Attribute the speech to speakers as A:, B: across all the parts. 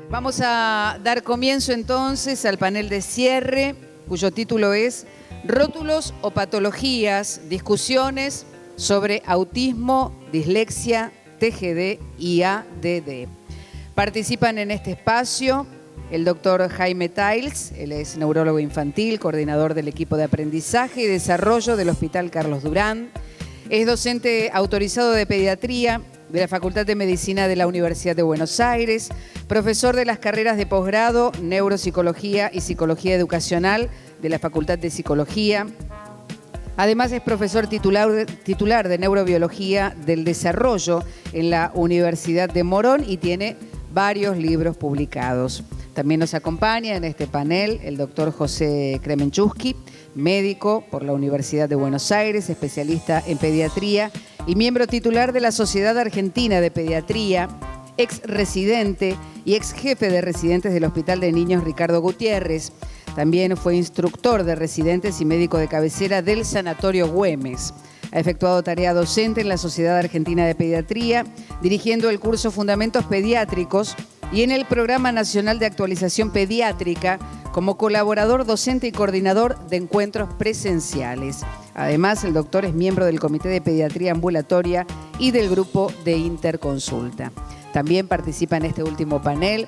A: Vamos a dar comienzo entonces al panel de cierre, cuyo título es Rótulos o patologías, discusiones sobre autismo, dislexia, TGD y ADD. Participan en este espacio el doctor Jaime Tails, él es neurólogo infantil, coordinador del equipo de aprendizaje y desarrollo del Hospital Carlos Durán. Es docente autorizado de pediatría de la Facultad de Medicina de la Universidad de Buenos Aires, profesor de las carreras de posgrado, Neuropsicología y Psicología Educacional de la Facultad de Psicología. Además es profesor titular de Neurobiología del Desarrollo en la Universidad de Morón y tiene varios libros publicados. También nos acompaña en este panel el doctor José Kremenchusky, médico por la Universidad de Buenos Aires, especialista en pediatría y miembro titular de la Sociedad Argentina de Pediatría, ex residente y ex jefe de residentes del Hospital de Niños Ricardo Gutiérrez. También fue instructor de residentes y médico de cabecera del Sanatorio Güemes. Ha efectuado tarea docente en la Sociedad Argentina de Pediatría, dirigiendo el curso Fundamentos Pediátricos y en el Programa Nacional de Actualización Pediátrica como colaborador docente y coordinador de encuentros presenciales. Además, el doctor es miembro del Comité de Pediatría Ambulatoria y del Grupo de Interconsulta. También participa en este último panel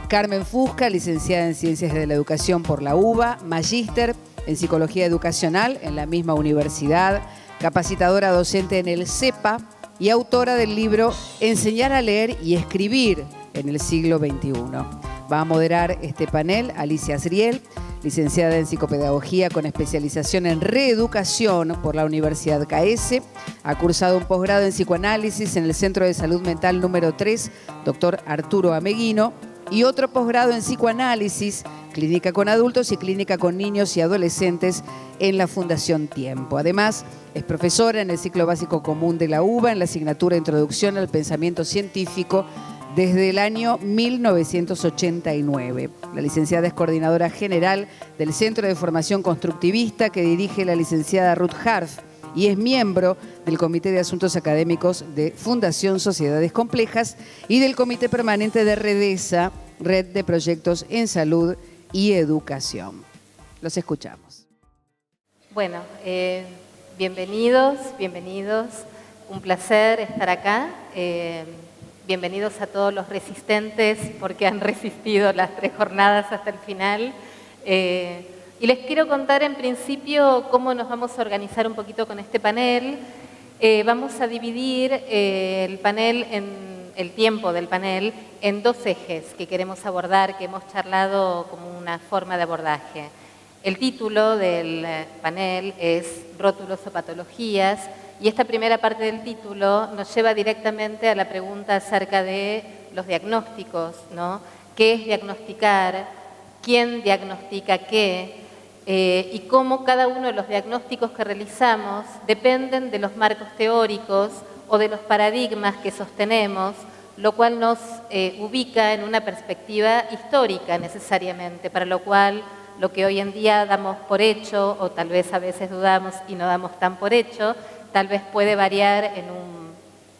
A: Carmen Fusca, licenciada en Ciencias de la Educación por la UBA, magíster en Psicología Educacional en la misma universidad, capacitadora docente en el CEPA y autora del libro Enseñar a leer y escribir en el siglo XXI. Va a moderar este panel Alicia Asriel, licenciada en Psicopedagogía con especialización en reeducación por la Universidad CAESE. Ha cursado un posgrado en psicoanálisis en el Centro de Salud Mental número 3, doctor Arturo Ameguino, y otro posgrado en psicoanálisis, clínica con adultos y clínica con niños y adolescentes en la Fundación Tiempo. Además, es profesora en el ciclo básico común de la UBA en la asignatura Introducción al Pensamiento Científico desde el año 1989. La licenciada es coordinadora general del Centro de Formación Constructivista que dirige la licenciada Ruth Harf y es miembro del Comité de Asuntos Académicos de Fundación Sociedades Complejas y del Comité Permanente de Redesa, Red de Proyectos en Salud y Educación. Los escuchamos.
B: Bueno, bienvenidos. Un placer estar acá. Bienvenidos a todos los resistentes porque han resistido las 3 jornadas hasta el final. Y les quiero contar en principio cómo nos vamos a organizar un poquito con este panel. Vamos a dividir el panel, el tiempo del panel, en 2 ejes que queremos abordar, que hemos charlado como una forma de abordaje. El título del panel es Rótulos o patologías. Y esta primera parte del título nos lleva directamente a la pregunta acerca de los diagnósticos, ¿no? ¿Qué es diagnosticar? ¿Quién diagnostica qué? Y cómo cada uno de los diagnósticos que realizamos dependen de los marcos teóricos o de los paradigmas que sostenemos, lo cual nos ubica en una perspectiva histórica necesariamente, para lo cual lo que hoy en día damos por hecho, o tal vez a veces dudamos y no damos tan por hecho, tal vez puede variar en un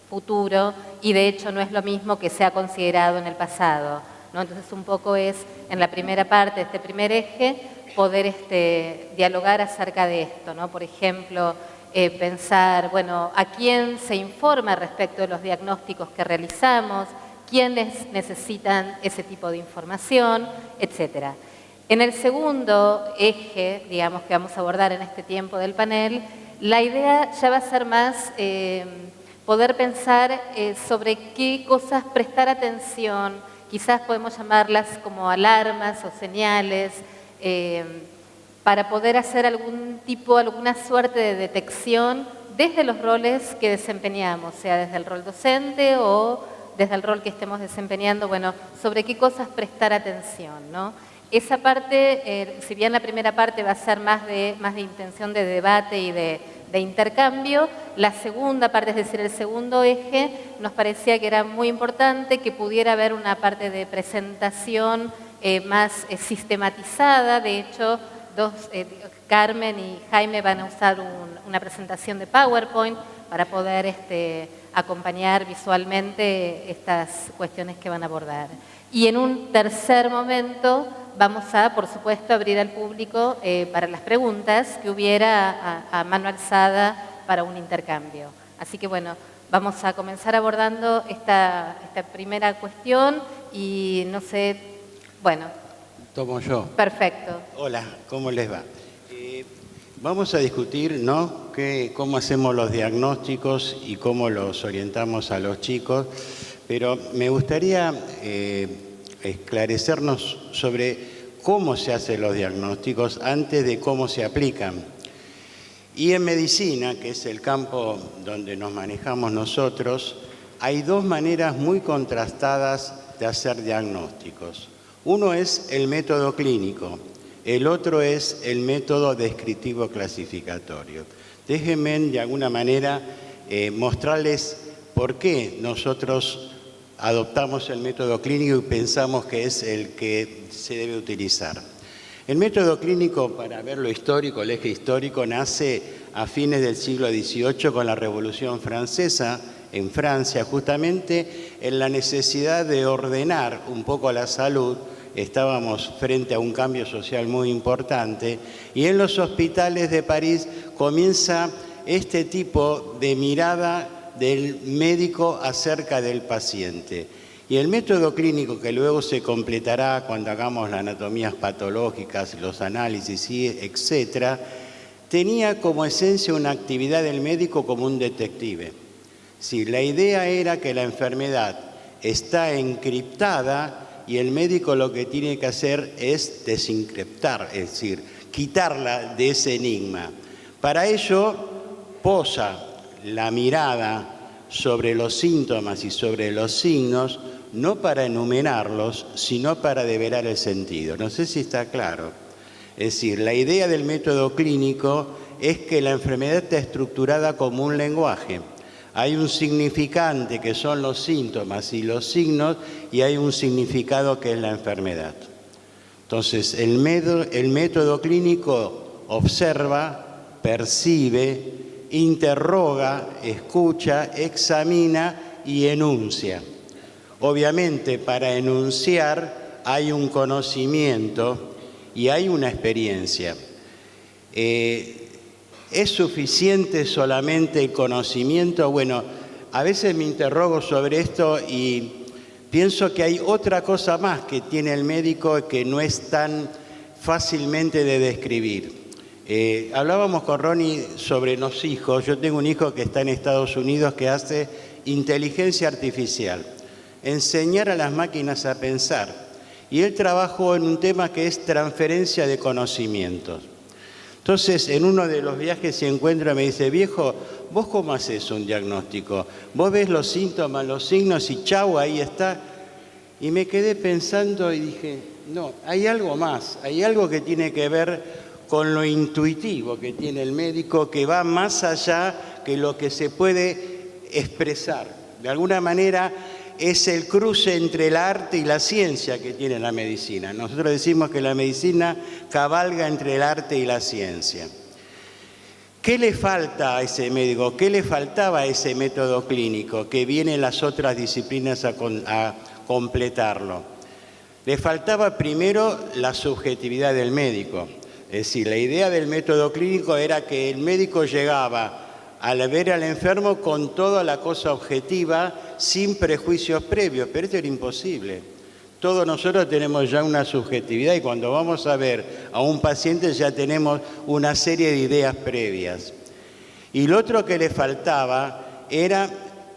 B: futuro y de hecho no es lo mismo que se ha considerado en el pasado, ¿no? Entonces un poco es, en la primera parte de este primer eje, poder dialogar acerca de esto, ¿no? Por ejemplo, pensar, bueno, ¿a quién se informa respecto de los diagnósticos que realizamos? ¿Quiénes necesitan ese tipo de información? Etcétera. En el segundo eje, digamos, que vamos a abordar en este tiempo del panel, la idea ya va a ser más poder pensar sobre qué cosas prestar atención, quizás podemos llamarlas como alarmas o señales, para poder hacer alguna suerte de detección desde los roles que desempeñamos, sea desde el rol docente o desde el rol que estemos desempeñando, bueno, sobre qué cosas prestar atención, ¿no? Esa parte, si bien la primera parte va a ser más de intención de debate y de intercambio, la segunda parte, es decir, el segundo eje, nos parecía que era muy importante que pudiera haber una parte de presentación más sistematizada. De hecho, Carmen y Jaime van a usar una presentación de PowerPoint para poder acompañar visualmente estas cuestiones que van a abordar. Y en un tercer momento vamos a, por supuesto, abrir al público para las preguntas que hubiera a mano alzada para un intercambio. Así que bueno, vamos a comenzar abordando esta primera cuestión y no sé, bueno.
C: Tomo yo.
B: Perfecto.
C: Hola, ¿cómo les va? Vamos a discutir, ¿no?, cómo hacemos los diagnósticos y cómo los orientamos a los chicos, pero me gustaría esclarecernos sobre cómo se hacen los diagnósticos antes de cómo se aplican. Y en medicina, que es el campo donde nos manejamos nosotros, hay dos maneras muy contrastadas de hacer diagnósticos. Uno es el método clínico, el otro es el método descriptivo clasificatorio. Déjenme de alguna manera mostrarles por qué nosotros adoptamos el método clínico y pensamos que es el que se debe utilizar. El método clínico, para ver lo histórico, el eje histórico, nace a fines del siglo XVIII con la Revolución Francesa, en Francia, justamente en la necesidad de ordenar un poco la salud. Estábamos frente a un cambio social muy importante y en los hospitales de París comienza este tipo de mirada del médico acerca del paciente. Y el método clínico, que luego se completará cuando hagamos las anatomías patológicas, los análisis, etcétera, tenía como esencia una actividad del médico como un detective. Sí, la idea era que la enfermedad está encriptada y el médico lo que tiene que hacer es desencriptar, es decir, quitarla de ese enigma. Para ello, posa la mirada sobre los síntomas y sobre los signos, no para enumerarlos, sino para develar el sentido. No sé si está claro. Es decir, la idea del método clínico es que la enfermedad está estructurada como un lenguaje. Hay un significante que son los síntomas y los signos y hay un significado que es la enfermedad. Entonces, el método clínico observa, percibe, interroga, escucha, examina y enuncia. Obviamente, para enunciar hay un conocimiento y hay una experiencia. ¿Es suficiente solamente el conocimiento? Bueno, a veces me interrogo sobre esto y pienso que hay otra cosa más que tiene el médico que no es tan fácilmente de describir. Hablábamos con Ronnie sobre los hijos. Yo tengo un hijo que está en Estados Unidos que hace inteligencia artificial, enseñar a las máquinas a pensar. Y él trabajó en un tema que es transferencia de conocimientos. Entonces, en uno de los viajes se encuentra y me dice, viejo, ¿vos cómo haces un diagnóstico? Vos ves los síntomas, los signos y chau, ahí está. Y me quedé pensando y dije, no, hay algo más, hay algo que tiene que ver con lo intuitivo que tiene el médico, que va más allá que lo que se puede expresar. De alguna manera es el cruce entre el arte y la ciencia que tiene la medicina. Nosotros decimos que la medicina cabalga entre el arte y la ciencia. ¿Qué le falta a ese médico? ¿Qué le faltaba a ese método clínico que vienen las otras disciplinas a completarlo? Le faltaba primero la subjetividad del médico. Es decir, la idea del método clínico era que el médico llegaba al ver al enfermo con toda la cosa objetiva, sin prejuicios previos, pero esto era imposible. Todos nosotros tenemos ya una subjetividad y cuando vamos a ver a un paciente ya tenemos una serie de ideas previas. Y lo otro que le faltaba era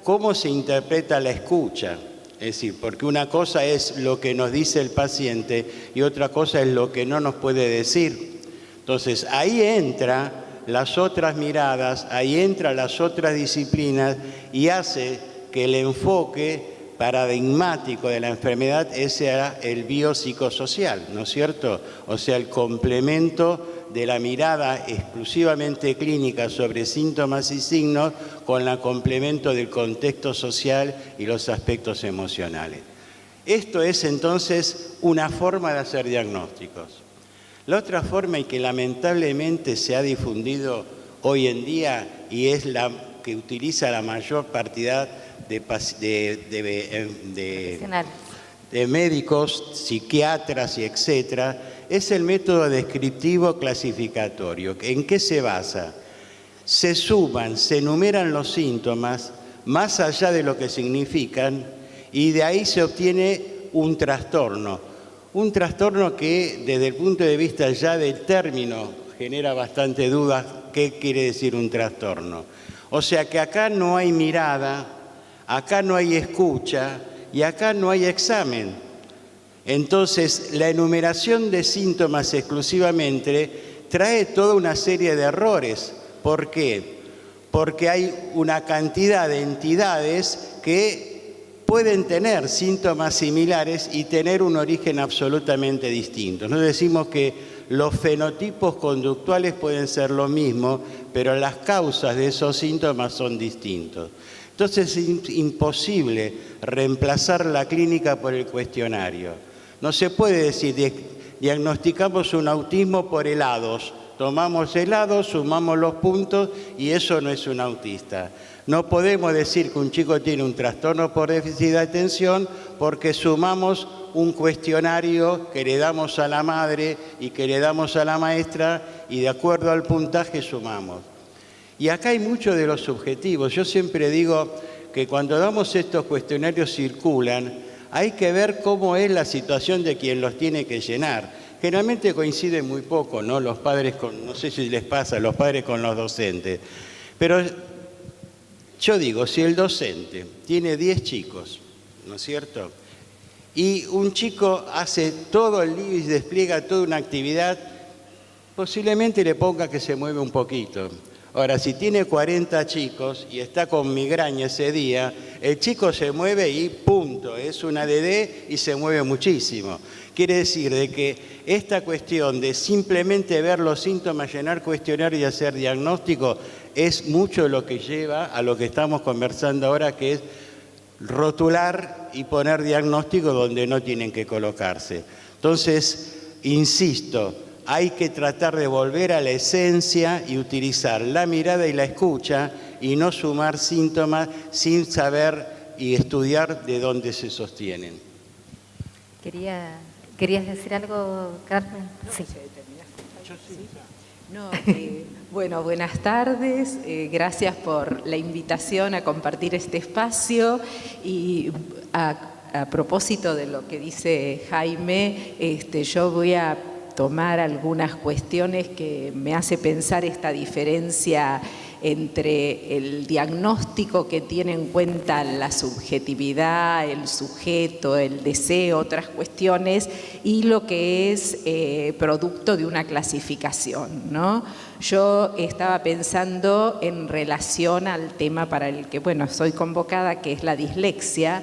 C: cómo se interpreta la escucha. Es decir, porque una cosa es lo que nos dice el paciente y otra cosa es lo que no nos puede decir. Entonces, ahí entran las otras miradas, ahí entran las otras disciplinas y hace que el enfoque paradigmático de la enfermedad sea el biopsicosocial, ¿no es cierto? O sea, el complemento de la mirada exclusivamente clínica sobre síntomas y signos con el complemento del contexto social y los aspectos emocionales. Esto es entonces una forma de hacer diagnósticos. La otra forma, y que lamentablemente se ha difundido hoy en día y es la que utiliza la mayor cantidad de de médicos, psiquiatras y etcétera, es el método descriptivo clasificatorio. ¿En qué se basa? Se suman, se enumeran los síntomas más allá de lo que significan y de ahí se obtiene un trastorno. Un trastorno que desde el punto de vista ya del término genera bastante dudas qué quiere decir un trastorno. O sea que acá no hay mirada, acá no hay escucha y acá no hay examen. Entonces, la enumeración de síntomas exclusivamente trae toda una serie de errores. ¿Por qué? Porque hay una cantidad de entidades que pueden tener síntomas similares y tener un origen absolutamente distinto. Nos decimos que los fenotipos conductuales pueden ser lo mismo, pero las causas de esos síntomas son distintos. Entonces es imposible reemplazar la clínica por el cuestionario. No se puede decir, diagnosticamos un autismo por helados. Tomamos helados, sumamos los puntos y eso no es un autista. No podemos decir que un chico tiene un trastorno por déficit de atención porque sumamos un cuestionario que le damos a la madre y que le damos a la maestra y de acuerdo al puntaje sumamos. Y acá hay mucho de los subjetivos. Yo siempre digo que cuando damos estos cuestionarios circulan, hay que ver cómo es la situación de quien los tiene que llenar. Generalmente coinciden muy poco, ¿no? Los padres con, no sé si les pasa, los padres con los docentes. Pero yo digo, si el docente tiene 10 chicos, ¿no es cierto? Y un chico hace todo el lío y despliega toda una actividad, posiblemente le ponga que se mueve un poquito. Ahora, si tiene 40 chicos y está con migraña ese día, el chico se mueve y punto, es una DD y se mueve muchísimo. Quiere decir de que esta cuestión de simplemente ver los síntomas, llenar cuestionario y hacer diagnóstico es mucho lo que lleva a lo que estamos conversando ahora, que es rotular y poner diagnóstico donde no tienen que colocarse. Entonces, insisto, hay que tratar de volver a la esencia y utilizar la mirada y la escucha y no sumar síntomas sin saber y estudiar de dónde se sostienen.
B: ¿Querías decir algo, Carmen? Sí.
D: No, bueno, buenas tardes. Gracias por la invitación a compartir este espacio y a propósito de lo que dice Jaime, yo voy a tomar algunas cuestiones que me hace pensar esta diferencia entre el diagnóstico que tiene en cuenta la subjetividad, el sujeto, el deseo, otras cuestiones, y lo que es producto de una clasificación, ¿no? Yo estaba pensando en relación al tema para el que, bueno, soy convocada, que es la dislexia,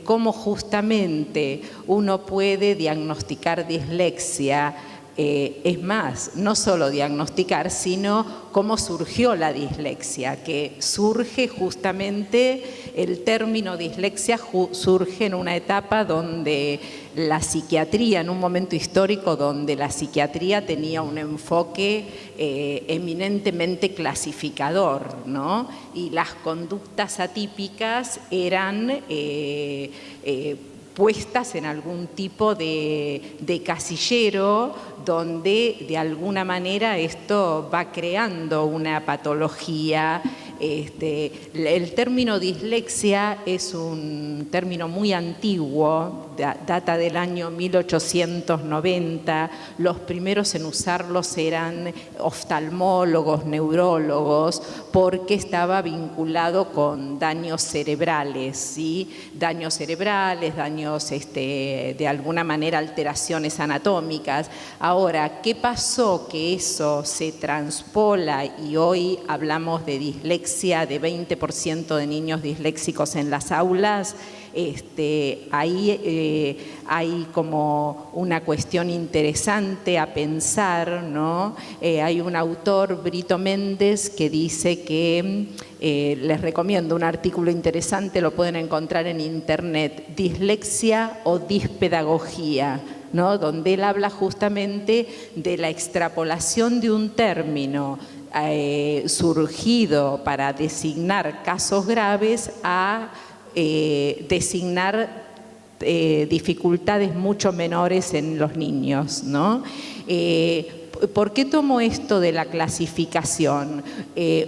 D: cómo justamente uno puede diagnosticar dislexia, es más, no solo diagnosticar, sino cómo surgió la dislexia, que surge justamente, el término dislexia surge en una etapa donde la psiquiatría, en un momento histórico donde la psiquiatría tenía un enfoque eminentemente clasificador, ¿no? Y las conductas atípicas eran puestas en algún tipo de casillero donde de alguna manera esto va creando una patología. El término dislexia es un término muy antiguo, data del año 1890. Los primeros en usarlos eran oftalmólogos, neurólogos, porque estaba vinculado con daños cerebrales, ¿sí? Daños cerebrales, daños de alguna manera alteraciones anatómicas. Ahora, ¿qué pasó? Que eso se transpola y hoy hablamos de dislexia, de 20% de niños disléxicos en las aulas. Ahí hay como una cuestión interesante a pensar, ¿no? Hay un autor, Brito Méndez, que dice que, les recomiendo un artículo interesante, lo pueden encontrar en internet, Dislexia o Dispedagogía, ¿no? Donde él habla justamente de la extrapolación de un término surgido para designar casos graves a designar dificultades mucho menores en los niños, ¿no? ¿Por qué tomo esto de la clasificación?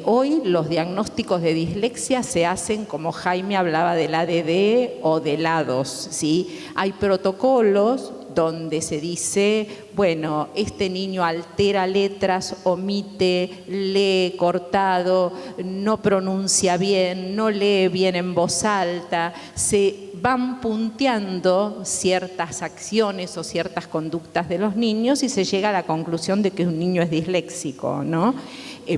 D: Hoy los diagnósticos de dislexia se hacen, como Jaime hablaba, del ADD o del A2, ¿sí? Hay protocolos donde se dice, bueno, este niño altera letras, omite, lee cortado, no pronuncia bien, no lee bien en voz alta, se van punteando ciertas acciones o ciertas conductas de los niños y se llega a la conclusión de que un niño es disléxico, ¿no?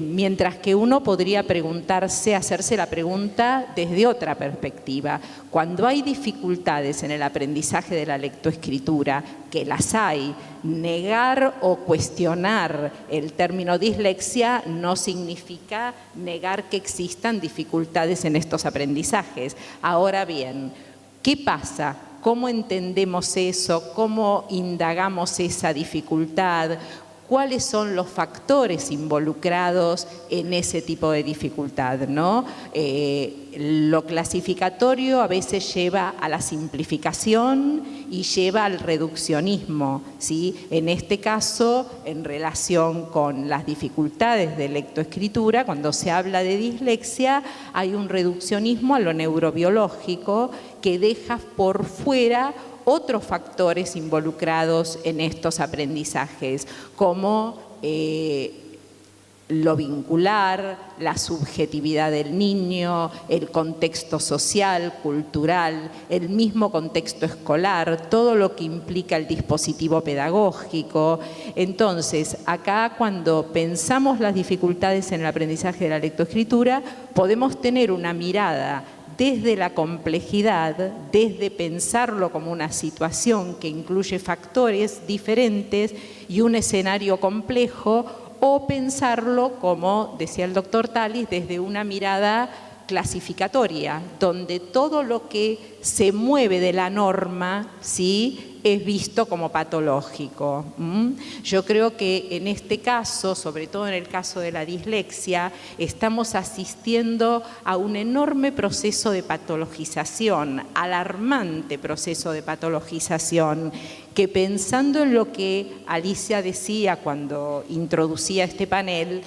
D: Mientras que uno podría preguntarse, hacerse la pregunta desde otra perspectiva. Cuando hay dificultades en el aprendizaje de la lectoescritura, que las hay, negar o cuestionar el término dislexia no significa negar que existan dificultades en estos aprendizajes. Ahora bien, ¿qué pasa? ¿Cómo entendemos eso? ¿Cómo indagamos esa dificultad? ¿Cuáles son los factores involucrados en ese tipo de dificultad, ¿no? Lo clasificatorio a veces lleva a la simplificación y lleva al reduccionismo, ¿sí? En este caso, en relación con las dificultades de lectoescritura, cuando se habla de dislexia, hay un reduccionismo a lo neurobiológico que deja por fuera otros factores involucrados en estos aprendizajes, como lo vincular, la subjetividad del niño, el contexto social, cultural, el mismo contexto escolar, todo lo que implica el dispositivo pedagógico. Entonces, acá cuando pensamos las dificultades en el aprendizaje de la lectoescritura, podemos tener una mirada desde la complejidad, desde pensarlo como una situación que incluye factores diferentes y un escenario complejo, o pensarlo, como decía el doctor Talis, desde una mirada clasificatoria, donde todo lo que se mueve de la norma, ¿sí?, es visto como patológico. Yo creo que en este caso, sobre todo en el caso de la dislexia, estamos asistiendo a un enorme proceso de patologización, alarmante proceso de patologización, que pensando en lo que Alicia decía cuando introducía este panel,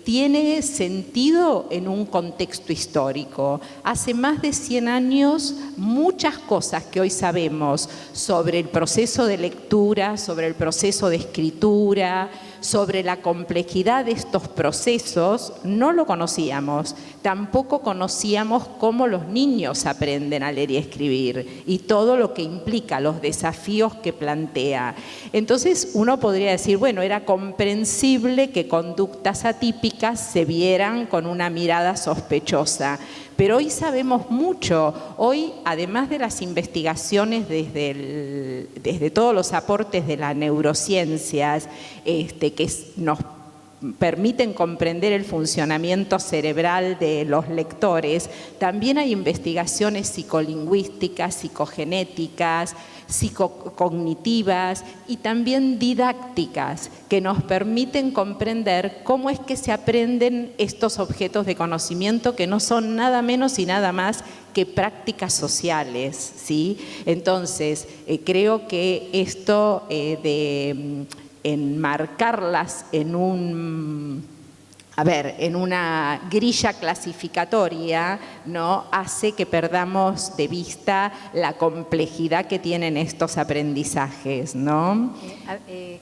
D: tiene sentido en un contexto histórico. Hace más de 100 años, muchas cosas que hoy sabemos sobre el proceso de lectura, sobre el proceso de escritura, sobre la complejidad de estos procesos, no lo conocíamos. Tampoco conocíamos cómo los niños aprenden a leer y escribir y todo lo que implica, los desafíos que plantea. Entonces uno podría decir, bueno, era comprensible que conductas atípicas se vieran con una mirada sospechosa. Pero hoy sabemos mucho. Hoy, además de las investigaciones desde todos los aportes de las neurociencias que nos permiten comprender el funcionamiento cerebral de los lectores, también hay investigaciones psicolingüísticas, psicogenéticas, psicocognitivas y también didácticas que nos permiten comprender cómo es que se aprenden estos objetos de conocimiento que no son nada menos y nada más que prácticas sociales, ¿sí? Entonces, creo que esto de enmarcarlas en una grilla clasificatoria, ¿no?, hace que perdamos de vista la complejidad que tienen estos aprendizajes, ¿no?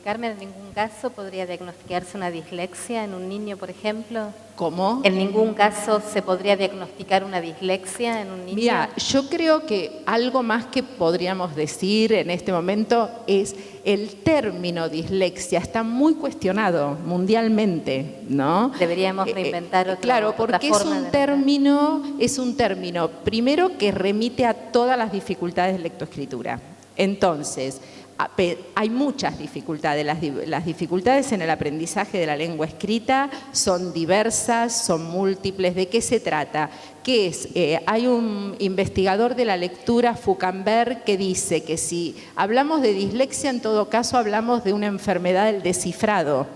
B: Carmen, ¿en ningún caso podría diagnosticarse una dislexia en un niño, por ejemplo?
D: ¿Cómo?
B: ¿En ningún caso se podría diagnosticar una dislexia en un niño?
D: Mira, yo creo que algo más que podríamos decir en este momento es el término dislexia está muy cuestionado mundialmente, ¿no?
B: Deberíamos reinventar otra
D: Claro, porque es un término primero que remite a todas las dificultades de lectoescritura. Entonces, hay muchas dificultades. Las dificultades en el aprendizaje de la lengua escrita son diversas, son múltiples. ¿De qué se trata? Hay un investigador de la lectura, Foucault, que dice que si hablamos de dislexia, en todo caso hablamos de una enfermedad del descifrado,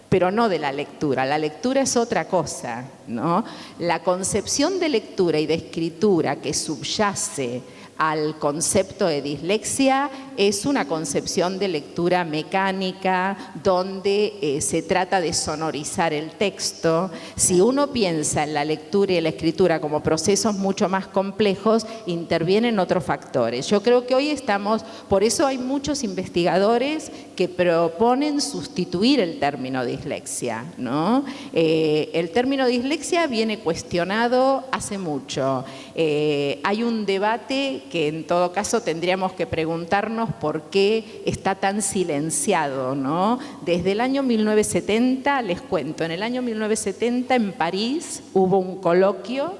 D: pero no de la lectura. La lectura es otra cosa, ¿no? La concepción de lectura y de escritura que subyace al concepto de dislexia es una concepción de lectura mecánica donde se trata de sonorizar el texto. Si uno piensa en la lectura y la escritura como procesos mucho más complejos, intervienen otros factores. Yo creo que hoy estamos, por eso hay muchos investigadores que proponen sustituir el término dislexia, ¿no? El término dislexia viene cuestionado hace mucho. Hay un debate que en todo caso tendríamos que preguntarnos por qué está tan silenciado, ¿no? Desde el año 1970, les cuento, en el año 1970 en París hubo un coloquio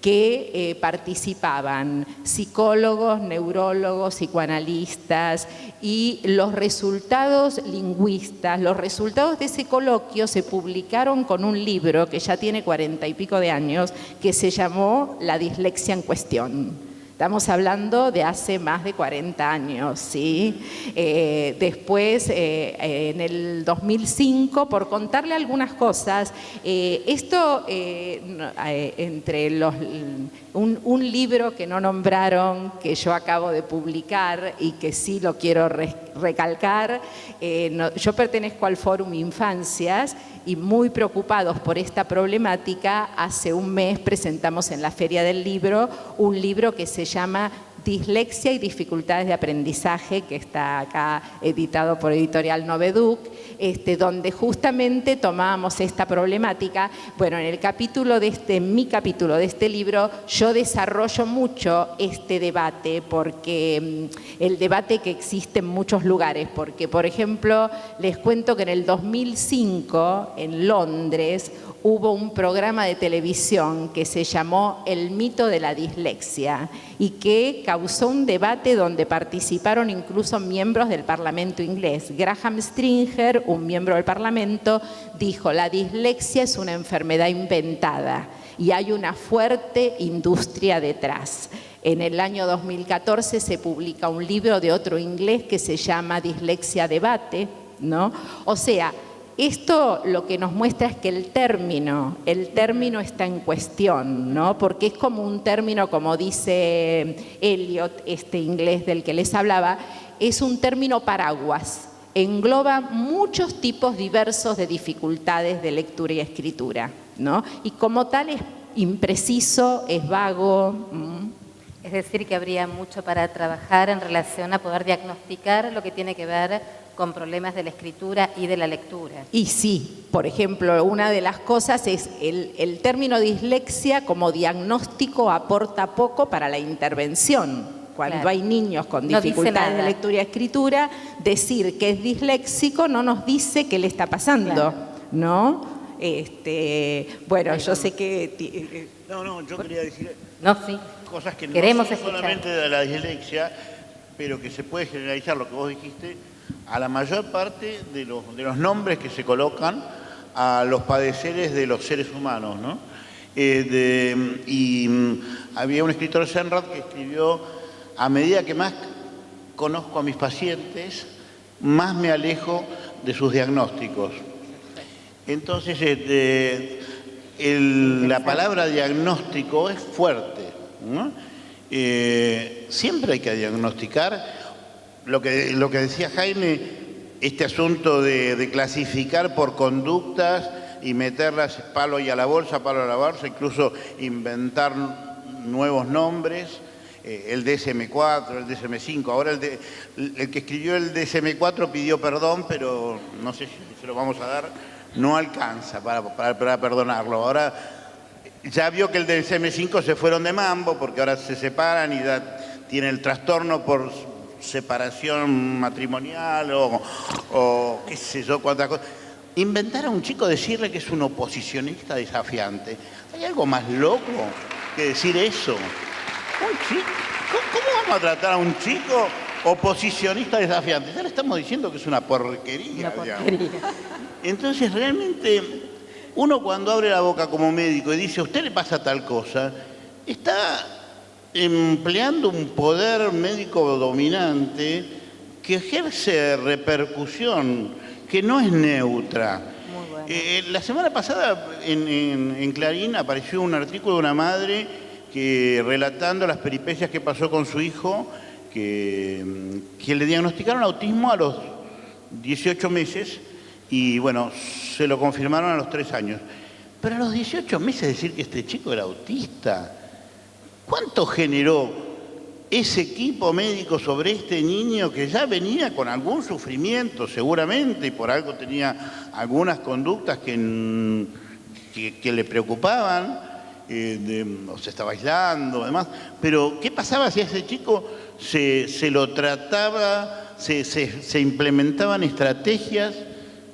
D: que participaban psicólogos, neurólogos, psicoanalistas y los resultados lingüistas. Los resultados de ese coloquio se publicaron con un libro que ya tiene 40 y pico de años que se llamó La dislexia en cuestión. Estamos hablando de hace más de 40 años, ¿sí? Después, en el 2005, por contarle algunas cosas, entre los... Un libro que no nombraron, que yo acabo de publicar y que sí lo quiero recalcar, yo pertenezco al Fórum Infancias y muy preocupados por esta problemática, hace un mes presentamos en la Feria del Libro un libro que se llama Dislexia y dificultades de aprendizaje, que está acá editado por Editorial Noveduc, donde justamente tomábamos esta problemática. Bueno, en mi capítulo de este libro, yo desarrollo mucho este debate, porque el debate que existe en muchos lugares, porque, por ejemplo, les cuento que en el 2005, en Londres, hubo un programa de televisión que se llamó El mito de la dislexia y que causó un debate donde participaron incluso miembros del Parlamento inglés. Graham Stringer, un miembro del Parlamento, dijo: la dislexia es una enfermedad inventada y hay una fuerte industria detrás. En el año 2014 se publica un libro de otro inglés que se llama Dislexia Debate, ¿no? O sea, esto lo que nos muestra es que el término está en cuestión, ¿no? Porque es como un término, como dice Eliot, este inglés del que les hablaba, es un término paraguas, engloba muchos tipos diversos de dificultades de lectura y escritura, ¿no? Y como tal es impreciso, es vago.
B: Es decir, que habría mucho para trabajar en relación a poder diagnosticar lo que tiene que ver con problemas de la escritura y de la lectura.
D: Y sí, por ejemplo, una de las cosas es el término dislexia como diagnóstico aporta poco para la intervención. Cuando
B: Claro.
D: hay niños con dificultades de lectura y escritura, decir que es disléxico no nos dice qué le está pasando,
B: Claro.
D: ¿no? Bueno, yo sé que...
E: No, yo quería decir
B: No, sí.
E: cosas que
B: Queremos
E: no son
B: escuchar.
E: solamente de la dislexia, pero que se puede generalizar, lo que vos dijiste, a la mayor parte de los nombres que se colocan a los padeceres de los seres humanos, ¿no? Había un escritor, Senrad, que escribió: a medida que más conozco a mis pacientes, más me alejo de sus diagnósticos. Entonces, la palabra diagnóstico es fuerte, ¿no? Siempre hay que diagnosticar. Lo que decía Jaime, este asunto de clasificar por conductas y meterlas palo a la bolsa, incluso inventar nuevos nombres, el DSM-4, el DSM-5. Ahora el que escribió el DSM-4 pidió perdón, pero no sé si se lo vamos a dar, no alcanza para perdonarlo. Ahora ya vio que el DSM-5 se fueron de mambo, porque ahora se separan y tiene el trastorno por separación matrimonial o qué sé yo, cuántas cosas. Inventar a un chico, decirle que es un oposicionista desafiante. ¿Hay algo más loco que decir eso? Un chico, ¿cómo vamos a tratar a un chico oposicionista desafiante? Ya le estamos diciendo que es una porquería. Digamos. Entonces, realmente, uno cuando abre la boca como médico y dice: a usted le pasa tal cosa, está empleando un poder médico dominante que ejerce repercusión, que no es neutra.
B: Muy bueno.
E: La semana pasada en Clarín apareció un artículo de una madre que relatando las peripecias que pasó con su hijo, que le diagnosticaron autismo a los 18 meses y bueno, se lo confirmaron a los 3 años. Pero a los 18 meses decir que este chico era autista, ¿cuánto generó ese equipo médico sobre este niño que ya venía con algún sufrimiento seguramente y por algo tenía algunas conductas que le preocupaban, o se estaba aislando, además? Pero ¿qué pasaba si a ese chico se lo trataba, se implementaban estrategias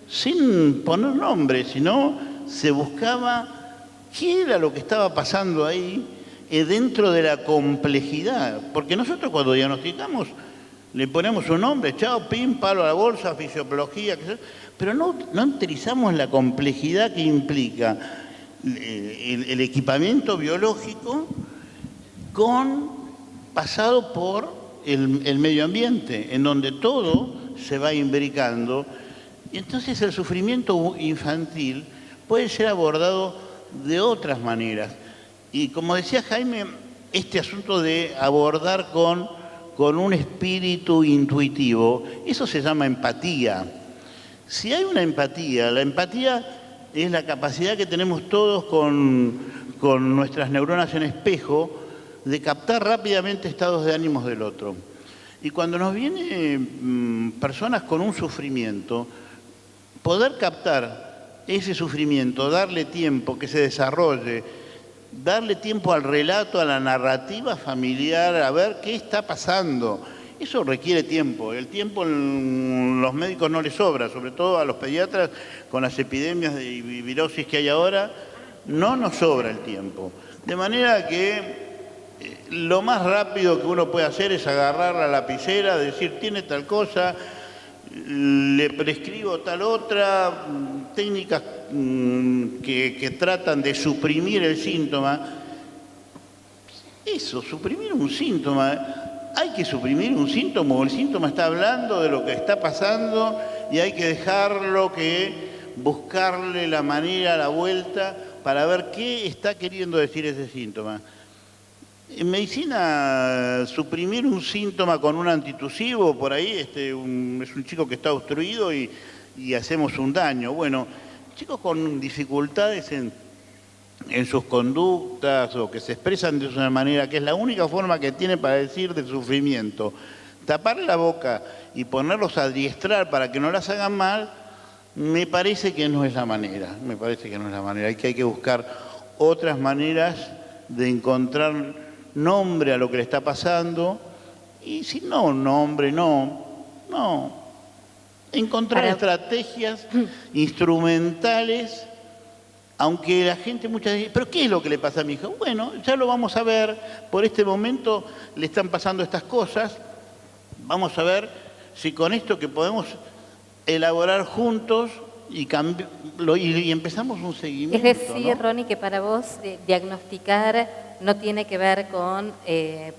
E: sin poner nombre, sino se buscaba qué era lo que estaba pasando ahí dentro de la complejidad? Porque nosotros cuando diagnosticamos le ponemos un nombre, chao, pim, palo a la bolsa, fisiología, pero no utilizamos la complejidad que implica el equipamiento biológico pasado por el medio ambiente, en donde todo se va imbricando. Y entonces el sufrimiento infantil puede ser abordado de otras maneras. Y como decía Jaime, este asunto de abordar con un espíritu intuitivo, eso se llama empatía. Si hay una empatía, la empatía es la capacidad que tenemos todos con nuestras neuronas en espejo de captar rápidamente estados de ánimos del otro. Y cuando nos vienen personas con un sufrimiento, poder captar ese sufrimiento, darle tiempo que se desarrolle, darle tiempo al relato, a la narrativa familiar, a ver qué está pasando. Eso requiere tiempo. El tiempo los médicos no les sobra, sobre todo a los pediatras con las epidemias de virosis que hay ahora, no nos sobra el tiempo. De manera que lo más rápido que uno puede hacer es agarrar la lapicera, decir, tiene tal cosa, le prescribo tal otra, técnicas que tratan de suprimir el síntoma. Eso, suprimir un síntoma. Hay que suprimir un síntoma, o el síntoma está hablando de lo que está pasando y hay que dejarlo buscarle la manera, la vuelta, para ver qué está queriendo decir ese síntoma. En medicina, suprimir un síntoma con un antitusivo, por ahí es un chico que está obstruido y hacemos un daño. Bueno, chicos con dificultades en sus conductas o que se expresan de una manera que es la única forma que tiene para decir de sufrimiento, tapar la boca y ponerlos a adiestrar para que no las hagan mal, me parece que no es la manera. Hay que buscar otras maneras de encontrar nombre a lo que le está pasando, y si no nombre, no. Encontrar estrategias instrumentales, aunque la gente muchas veces dice, ¿pero qué es lo que le pasa a mi hijo? Bueno, ya lo vamos a ver, por este momento le están pasando estas cosas, vamos a ver si con esto que podemos elaborar juntos y empezamos un seguimiento.
B: Es decir,
E: ¿no?
B: Ronnie, que para vos diagnosticar no tiene que ver con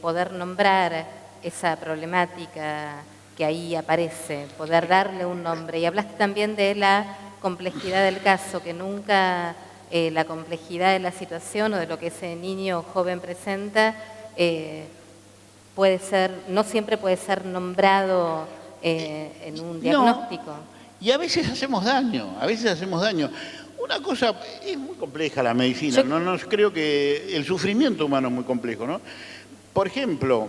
B: poder nombrar esa problemática que ahí aparece, poder darle un nombre. Y hablaste también de la complejidad del caso, que nunca la complejidad de la situación o de lo que ese niño o joven presenta no siempre puede ser nombrado en un diagnóstico.
E: No. Y a veces hacemos daño. Una cosa, es muy compleja la medicina, no creo que el sufrimiento humano es muy complejo, ¿no? Por ejemplo,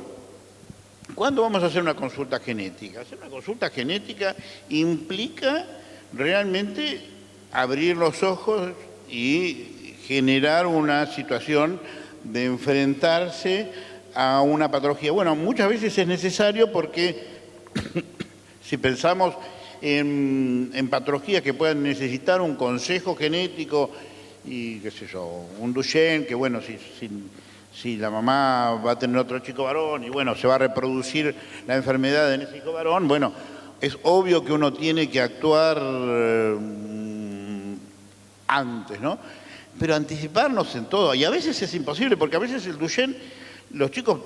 E: ¿cuándo vamos a hacer una consulta genética? Hacer una consulta genética implica realmente abrir los ojos y generar una situación de enfrentarse a una patología. Bueno, muchas veces es necesario porque si pensamos en patologías que puedan necesitar un consejo genético y, qué sé yo, un Duchenne, que bueno, si la mamá va a tener otro chico varón y bueno, se va a reproducir la enfermedad en ese hijo varón, bueno, es obvio que uno tiene que actuar antes, ¿no? Pero anticiparnos en todo, y a veces es imposible, porque a veces el Duchenne, los chicos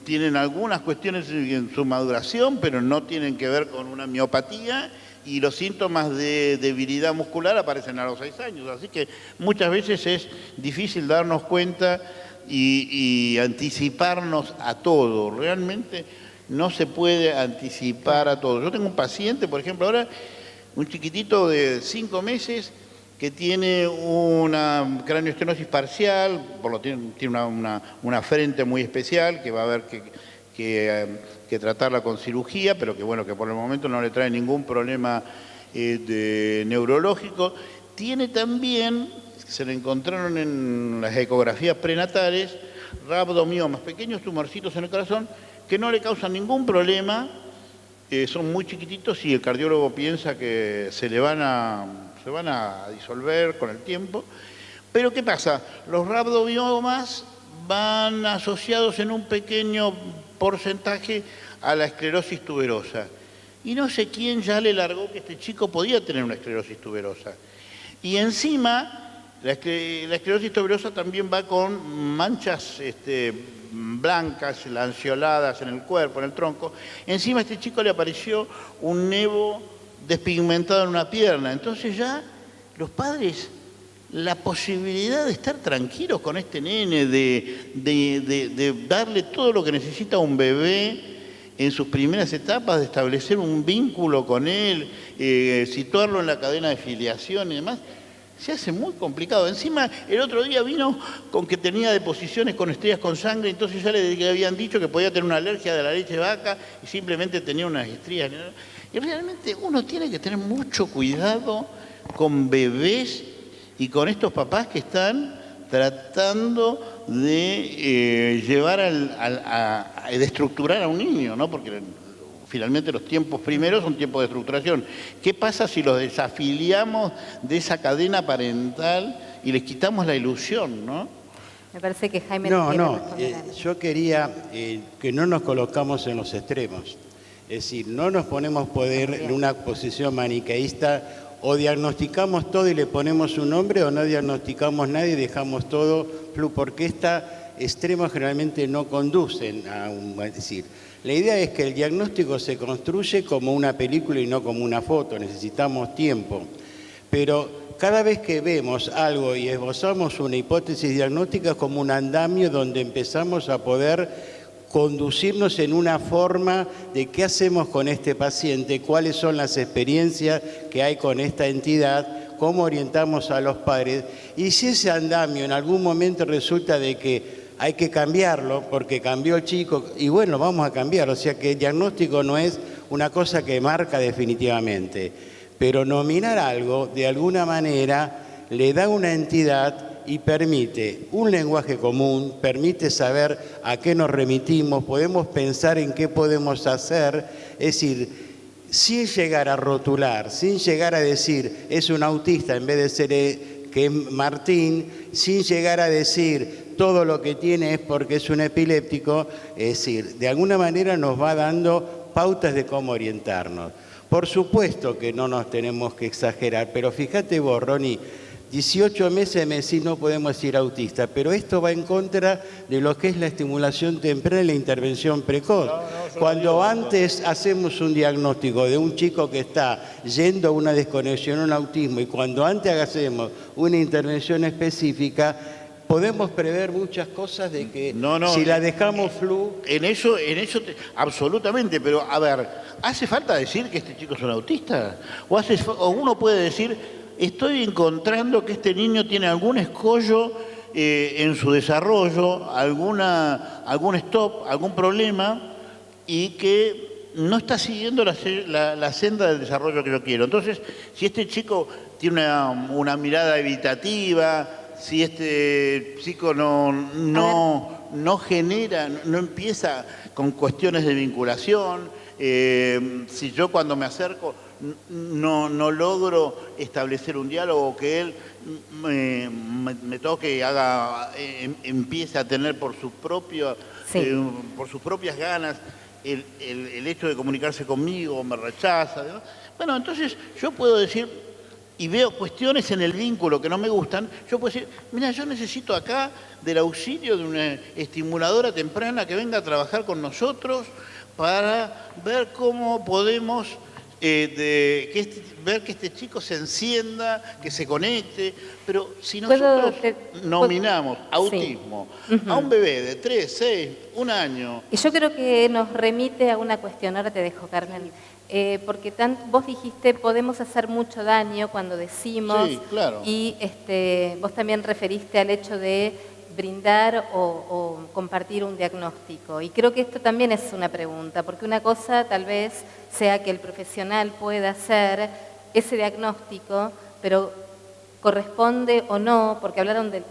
E: tienen algunas cuestiones en su maduración, pero no tienen que ver con una miopatía, y los síntomas de debilidad muscular aparecen a los 6 años. Así que muchas veces es difícil darnos cuenta y anticiparnos a todo. Realmente no se puede anticipar a todo. Yo tengo un paciente, por ejemplo, ahora, un chiquitito de 5 meses que tiene una craneoestenosis parcial, tiene una frente muy especial que va a haber que tratarla con cirugía, pero que bueno, que por el momento no le trae ningún problema neurológico. Tiene también, se le encontraron en las ecografías prenatales, rhabdomiomas, pequeños tumorcitos en el corazón que no le causan ningún problema, son muy chiquititos y el cardiólogo piensa que se van a disolver con el tiempo. Pero ¿qué pasa? Los rhabdomiomas van asociados en un pequeño porcentaje a la esclerosis tuberosa. Y no sé quién ya le largó que este chico podía tener una esclerosis tuberosa. Y encima, la esclerosis tuberosa también va con manchas blancas, lanceoladas en el cuerpo, en el tronco. Encima a este chico le apareció un nevo despigmentado en una pierna. Entonces ya los padres, la posibilidad de estar tranquilos con este nene, de darle todo lo que necesita un bebé en sus primeras etapas, de establecer un vínculo con él, situarlo en la cadena de filiación y demás, se hace muy complicado. Encima, el otro día vino con que tenía deposiciones con estrellas con sangre, entonces ya le habían dicho que podía tener una alergia de la leche de vaca y simplemente tenía unas estrías. Y realmente uno tiene que tener mucho cuidado con bebés y con estos papás que están tratando de llevar de estructurar a un niño, ¿no? Porque finalmente los tiempos primeros son tiempos de estructuración. ¿Qué pasa si los desafiliamos de esa cadena parental y les quitamos la ilusión, no?
B: Me parece que Jaime
C: yo quería que no nos colocamos en los extremos. Es decir, no nos ponemos poder en una posición maniqueísta, o diagnosticamos todo y le ponemos un nombre, o no diagnosticamos nada y dejamos todo porque estos extremos generalmente no conducen a es decir, la idea es que el diagnóstico se construye como una película y no como una foto, necesitamos tiempo. Pero cada vez que vemos algo y esbozamos una hipótesis diagnóstica es como un andamio donde empezamos a poder conducirnos en una forma de qué hacemos con este paciente, cuáles son las experiencias que hay con esta entidad, cómo orientamos a los padres. Y si ese andamio en algún momento resulta de que hay que cambiarlo porque cambió el chico, y bueno, vamos a cambiarlo. O sea que el diagnóstico no es una cosa que marca definitivamente, pero nominar algo de alguna manera le da una entidad y permite un lenguaje común, permite saber a qué nos remitimos, podemos pensar en qué podemos hacer, es decir, sin llegar a rotular, sin llegar a decir es un autista en vez de ser que es Martín, sin llegar a decir todo lo que tiene es porque es un epiléptico, es decir, de alguna manera nos va dando pautas de cómo orientarnos. Por supuesto que no nos tenemos que exagerar, pero fíjate vos, Ronnie, 18 meses me decís no podemos decir autista, pero esto va en contra de lo que es la estimulación temprana y la intervención precoz. Cuando antes hacemos un diagnóstico de un chico que está yendo a una desconexión, un autismo, y cuando antes hacemos una intervención específica, podemos prever muchas cosas de que si la dejamos
E: En eso absolutamente, pero a ver, ¿hace falta decir que este chico es un autista? ¿O uno puede decir, estoy encontrando que este niño tiene algún escollo en su desarrollo, algún stop, algún problema, y que no está siguiendo la senda del desarrollo que yo quiero? Entonces, si este chico tiene una mirada evitativa, si este chico no genera, no empieza con cuestiones de vinculación, si yo cuando me acerco no logro establecer un diálogo, que él me toque y empiece a tener por sus propias ganas el hecho de comunicarse conmigo, me rechaza, ¿no? Bueno, entonces yo puedo decir, y veo cuestiones en el vínculo que no me gustan, yo puedo decir, mira, yo necesito acá del auxilio de una estimuladora temprana que venga a trabajar con nosotros para ver cómo podemos ver que este chico se encienda, que se conecte, pero si nosotros nominamos autismo a un bebé de 3, 6, 1 año...
B: Y yo creo que nos remite a una cuestión, ahora te dejo, Carmen, porque vos dijiste podemos hacer mucho daño cuando decimos,
E: sí, claro.
B: Y vos también referiste al hecho de brindar o compartir un diagnóstico. Y creo que esto también es una pregunta, porque una cosa tal vez sea que el profesional pueda hacer ese diagnóstico, pero corresponde o no, porque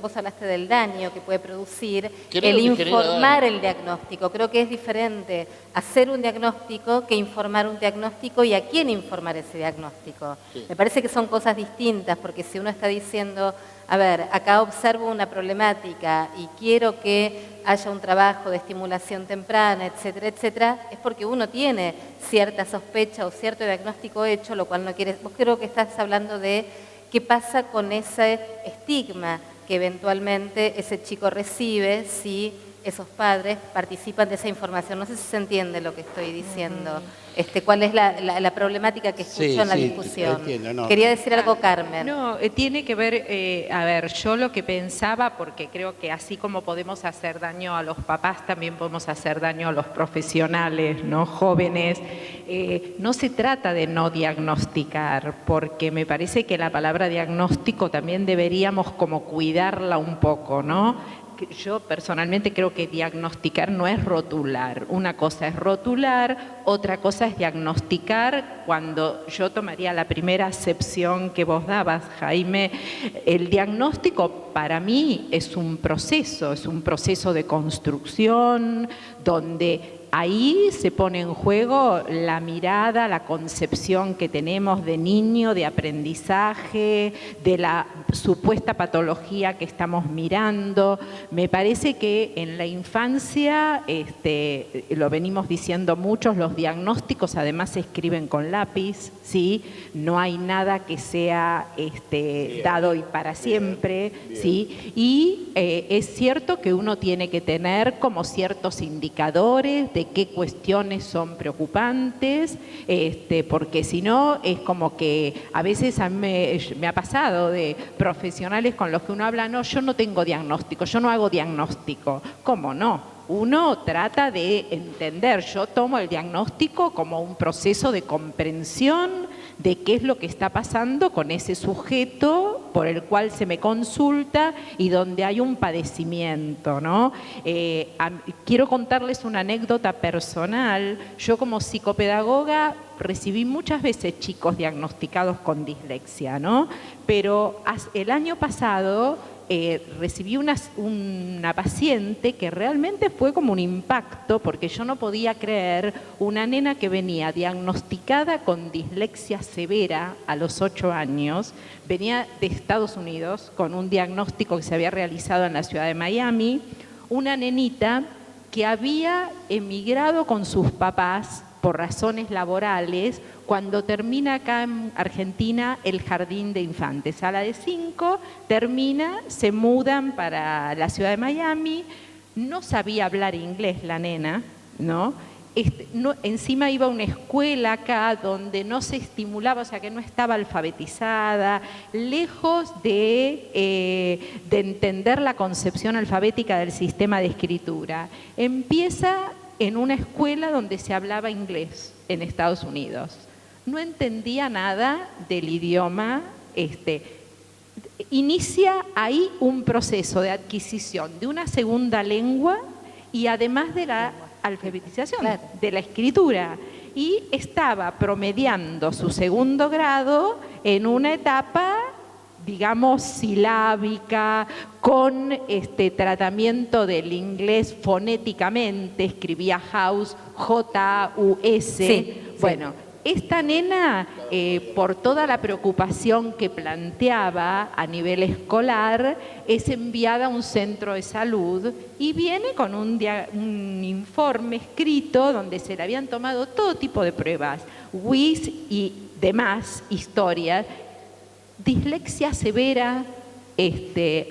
B: vos hablaste del daño que puede producir, el informar el diagnóstico. Creo que es diferente hacer un diagnóstico que informar un diagnóstico y a quién informar ese diagnóstico. Sí. Me parece que son cosas distintas, porque si uno está diciendo, a ver, acá observo una problemática y quiero que haya un trabajo de estimulación temprana, etcétera, etcétera, es porque uno tiene cierta sospecha o cierto diagnóstico hecho, lo cual no quiere... Vos creo que estás hablando de qué pasa con ese estigma que eventualmente ese chico recibe si esos padres participan de esa información. No sé si se entiende lo que estoy diciendo. ¿Cuál es la problemática que escucho en la discusión?
C: Entiendo, no.
B: Quería decir algo, Carmen.
D: No, tiene que ver, a ver, yo lo que pensaba, porque creo que así como podemos hacer daño a los papás, también podemos hacer daño a los profesionales, ¿no? Jóvenes. No se trata de no diagnosticar, porque me parece que la palabra diagnóstico también deberíamos como cuidarla un poco, ¿no? Yo personalmente creo que diagnosticar no es rotular. Una cosa es rotular, otra cosa es diagnosticar. Cuando yo tomaría la primera acepción que vos dabas, Jaime, el diagnóstico para mí es un proceso de construcción donde ahí se pone en juego la mirada, la concepción que tenemos de niño, de aprendizaje, de la supuesta patología que estamos mirando. Me parece que en la infancia, lo venimos diciendo muchos, los diagnósticos además se escriben con lápiz, ¿sí? No hay nada que sea dado y para siempre, ¿sí? Y es cierto que uno tiene que tener como ciertos indicadores de qué cuestiones son preocupantes, porque si no es como que a veces a mí me ha pasado de profesionales con los que uno habla, no, yo no tengo diagnóstico, yo no hago diagnóstico. ¿Cómo no? Uno trata de entender, yo tomo el diagnóstico como un proceso de comprensión de qué es lo que está pasando con ese sujeto por el cual se me consulta y donde hay un padecimiento, ¿no? Quiero contarles una anécdota personal. Yo como psicopedagoga recibí muchas veces chicos diagnosticados con dislexia, ¿no? Pero el año pasado recibí una paciente que realmente fue como un impacto, porque yo no podía creer, una nena que venía diagnosticada con dislexia severa a los 8 años, venía de Estados Unidos con un diagnóstico que se había realizado en la ciudad de Miami, una nenita que había emigrado con sus papás por razones laborales, cuando termina acá en Argentina el jardín de infantes. A la de 5 termina, se mudan para la ciudad de Miami, no sabía hablar inglés la nena, ¿no? Encima iba a una escuela acá donde no se estimulaba, o sea que no estaba alfabetizada, lejos de entender la concepción alfabética del sistema de escritura. Empieza en una escuela donde se hablaba inglés en Estados Unidos. No entendía nada del idioma. Inicia ahí un proceso de adquisición de una segunda lengua y además de la alfabetización, de la escritura. Y estaba promediando su segundo grado en una etapa, digamos, silábica, con tratamiento del inglés fonéticamente, escribía house, J-U-S.
B: Sí,
D: bueno, esta nena, por toda la preocupación que planteaba a nivel escolar, es enviada a un centro de salud y viene con un informe escrito donde se le habían tomado todo tipo de pruebas, WIS y demás historias. Dislexia severa,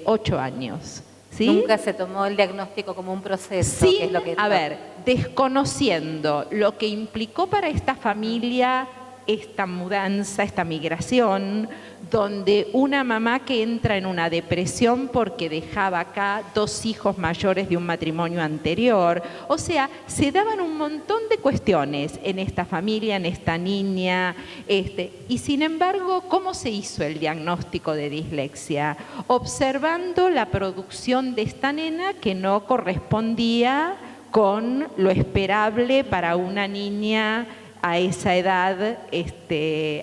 D: 8 años. ¿Sí?
B: Nunca se tomó el diagnóstico como un proceso.
D: Sí,
B: que es lo que
D: a ver, desconociendo lo que implicó para esta familia esta mudanza, esta migración, donde una mamá que entra en una depresión porque dejaba acá 2 hijos mayores de un matrimonio anterior. O sea, se daban un montón de cuestiones en esta familia, en esta niña. Y sin embargo, ¿cómo se hizo el diagnóstico de dislexia? Observando la producción de esta nena que no correspondía con lo esperable para una niña a esa edad,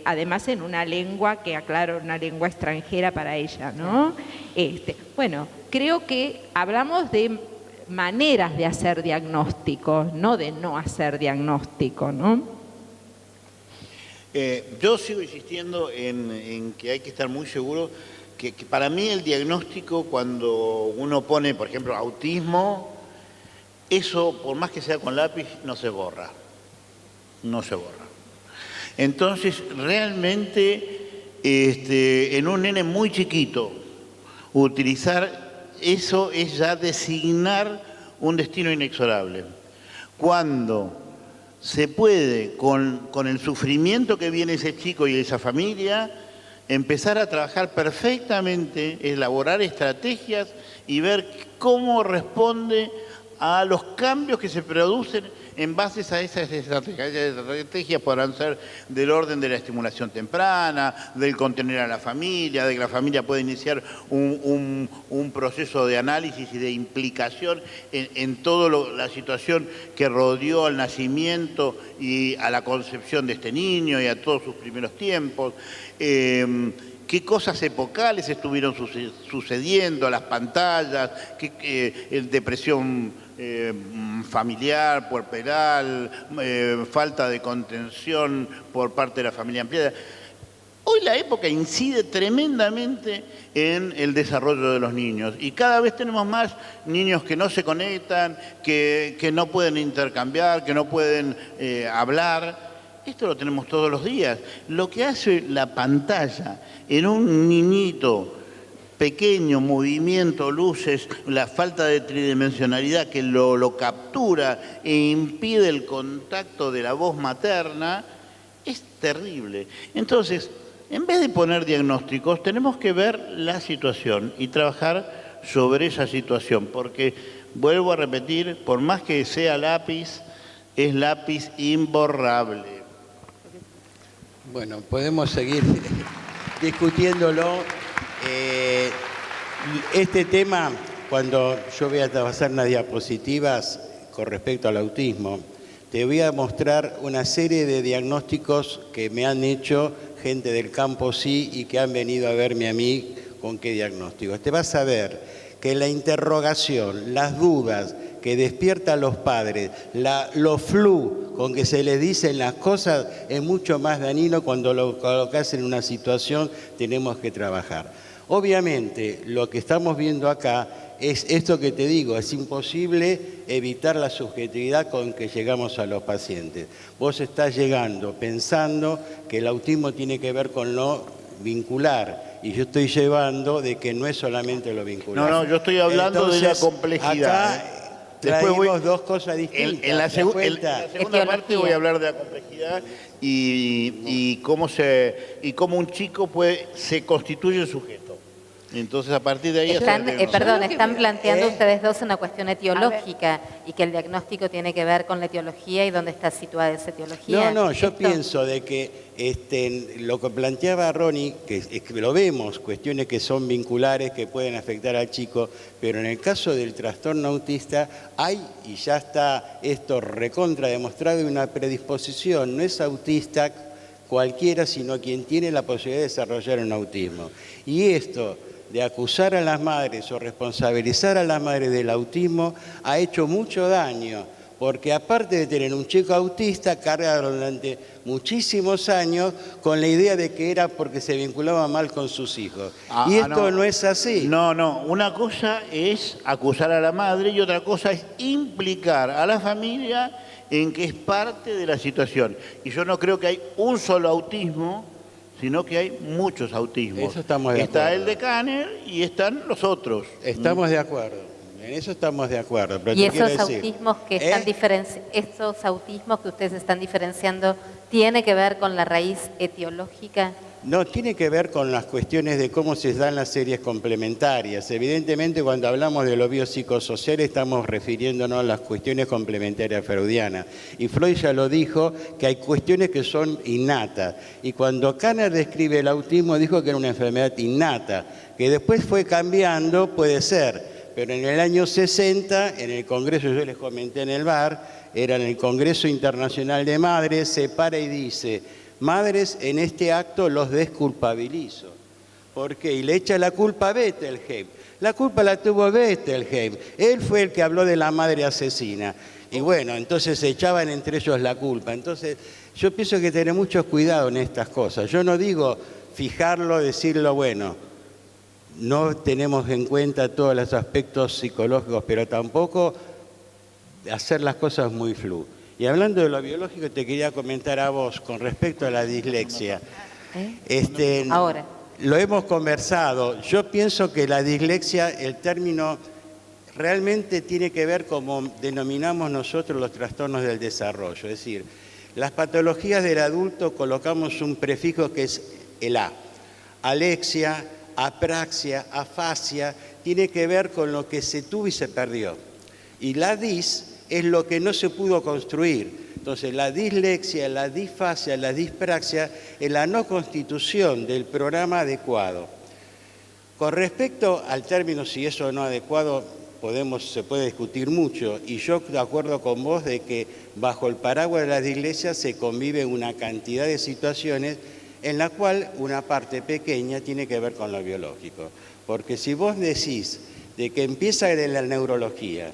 D: además en una lengua que, aclaro, una lengua extranjera para ella, ¿no? Bueno, creo que hablamos de maneras de hacer diagnóstico, no de no hacer diagnóstico, ¿no?
E: Yo sigo insistiendo en que hay que estar muy seguro que para mí el diagnóstico, cuando uno pone, por ejemplo, autismo, eso, por más que sea con lápiz, no se borra. No se borra. Entonces, realmente, en un nene muy chiquito, utilizar eso es ya designar un destino inexorable. Cuando se puede, con el sufrimiento que viene ese chico y esa familia, empezar a trabajar perfectamente, elaborar estrategias y ver cómo responde a los cambios que se producen en base a esas estrategias. Esas estrategias podrán ser del orden de la estimulación temprana, del contener a la familia, de que la familia pueda iniciar un proceso de análisis y de implicación en toda la situación que rodeó al nacimiento y a la concepción de este niño y a todos sus primeros tiempos. Qué cosas epocales estuvieron sucediendo, las pantallas, depresión familiar, puerperal, falta de contención por parte de la familia ampliada. Hoy la época incide tremendamente en el desarrollo de los niños y cada vez tenemos más niños que no se conectan, que no pueden intercambiar, que no pueden hablar. Esto lo tenemos todos los días. Lo que hace la pantalla en un niñito, pequeño, movimiento, luces, la falta de tridimensionalidad que lo captura e impide el contacto de la voz materna, es terrible. Entonces, en vez de poner diagnósticos, tenemos que ver la situación y trabajar sobre esa situación, porque, vuelvo a repetir, por más que sea lápiz, es lápiz imborrable.
C: Bueno, podemos seguir discutiéndolo. Este tema, cuando yo voy a pasar unas diapositivas con respecto al autismo, te voy a mostrar una serie de diagnósticos que me han hecho gente del campo sí y que han venido a verme a mí con qué diagnósticos. Te vas a ver que la interrogación, las dudas que despiertan los padres, lo flu con que se les dicen las cosas es mucho más dañino cuando lo colocas en una situación tenemos que trabajar. Obviamente, lo que estamos viendo acá es esto que te digo, es imposible evitar la subjetividad con que llegamos a los pacientes. Vos estás llegando pensando que el autismo tiene que ver con lo vincular y yo estoy llevando de que no es solamente lo vincular.
E: No, yo estoy hablando entonces, de la complejidad.
C: Acá traemos dos cosas distintas.
E: En la segunda parte voy a hablar de la complejidad y cómo un chico se constituye el sujeto. Entonces, a partir de ahí...
B: Están planteando ustedes dos una cuestión etiológica y que el diagnóstico tiene que ver con la etiología y dónde está situada esa etiología.
C: No, yo pienso de que lo que planteaba Ronnie, que lo vemos, cuestiones que son vinculares, que pueden afectar al chico, pero en el caso del trastorno autista hay, y ya está esto recontra demostrado, una predisposición. No es autista cualquiera, sino quien tiene la posibilidad de desarrollar un autismo. Y esto de acusar a las madres o responsabilizar a las madres del autismo ha hecho mucho daño, porque aparte de tener un chico autista, cargaron durante muchísimos años con la idea de que era porque se vinculaba mal con sus hijos. Y esto no es así.
E: No, una cosa es acusar a la madre y otra cosa es implicar a la familia en que es parte de la situación. Y yo no creo que hay un solo autismo, sino que hay muchos autismos.
C: Eso estamos de acuerdo.
E: Está el de Kanner y están los otros.
C: Estamos de acuerdo. En eso estamos de acuerdo. Pero
B: y
C: te quiero
B: esos
C: decir,
B: autismos que están esos autismos que ustedes están diferenciando, ¿tiene que ver con la raíz etiológica?
C: No, tiene que ver con las cuestiones de cómo se dan las series complementarias. Evidentemente, cuando hablamos de lo biopsicosocial, estamos refiriéndonos a las cuestiones complementarias freudianas. Y Freud ya lo dijo, que hay cuestiones que son innatas. Y cuando Kanner describe el autismo, dijo que era una enfermedad innata, que después fue cambiando, puede ser. Pero en el año 60, en el Congreso, yo les comenté en el bar, era en el Congreso Internacional de Madres, se para y dice: madres, en este acto los desculpabilizo. ¿Por qué? Y le echa la culpa a Bettelheim. La culpa la tuvo Bettelheim. Él fue el que habló de la madre asesina. Y bueno, entonces se echaban entre ellos la culpa. Entonces, yo pienso que tener mucho cuidado en estas cosas. Yo no digo fijarlo, decirlo, bueno, no tenemos en cuenta todos los aspectos psicológicos, pero tampoco hacer las cosas muy flu. Y hablando de lo biológico, te quería comentar a vos con respecto a la dislexia.
B: Ahora.
C: Lo hemos conversado. Yo pienso que la dislexia, el término realmente tiene que ver como denominamos nosotros los trastornos del desarrollo. Es decir, las patologías del adulto colocamos un prefijo que es el A. Alexia, apraxia, afasia, tiene que ver con lo que se tuvo y se perdió. Y la dis es lo que no se pudo construir. Entonces, la dislexia, la disfasia, la dispraxia es la no constitución del programa adecuado. Con respecto al término si eso o no adecuado, se puede discutir mucho, y yo de acuerdo con vos de que bajo el paraguas de la dislexia se convive una cantidad de situaciones en la cual una parte pequeña tiene que ver con lo biológico. Porque si vos decís de que empieza de la neurología,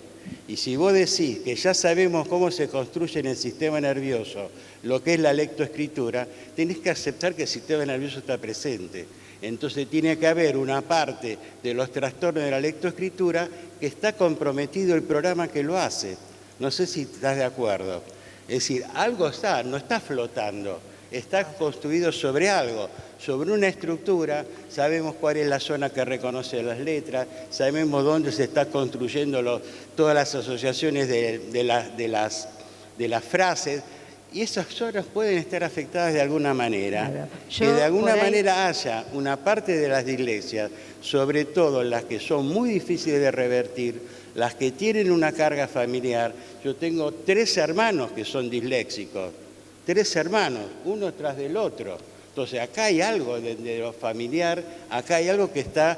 C: y si vos decís que ya sabemos cómo se construye en el sistema nervioso lo que es la lectoescritura, tenés que aceptar que el sistema nervioso está presente. Entonces tiene que haber una parte de los trastornos de la lectoescritura que está comprometido el programa que lo hace. No sé si estás de acuerdo. Es decir, algo está, no está flotando, está construido sobre algo, sobre una estructura. Sabemos cuál es la zona que reconoce las letras, sabemos dónde se está construyendo todas las asociaciones de las frases, y esas zonas pueden estar afectadas de alguna manera.
D: Claro.
C: Que de alguna manera haya una parte de las dislexias, sobre todo las que son muy difíciles de revertir, las que tienen una carga familiar. Yo tengo 3 hermanos que son disléxicos, 3 hermanos, uno tras del otro. Entonces acá hay algo de lo familiar, acá hay algo que está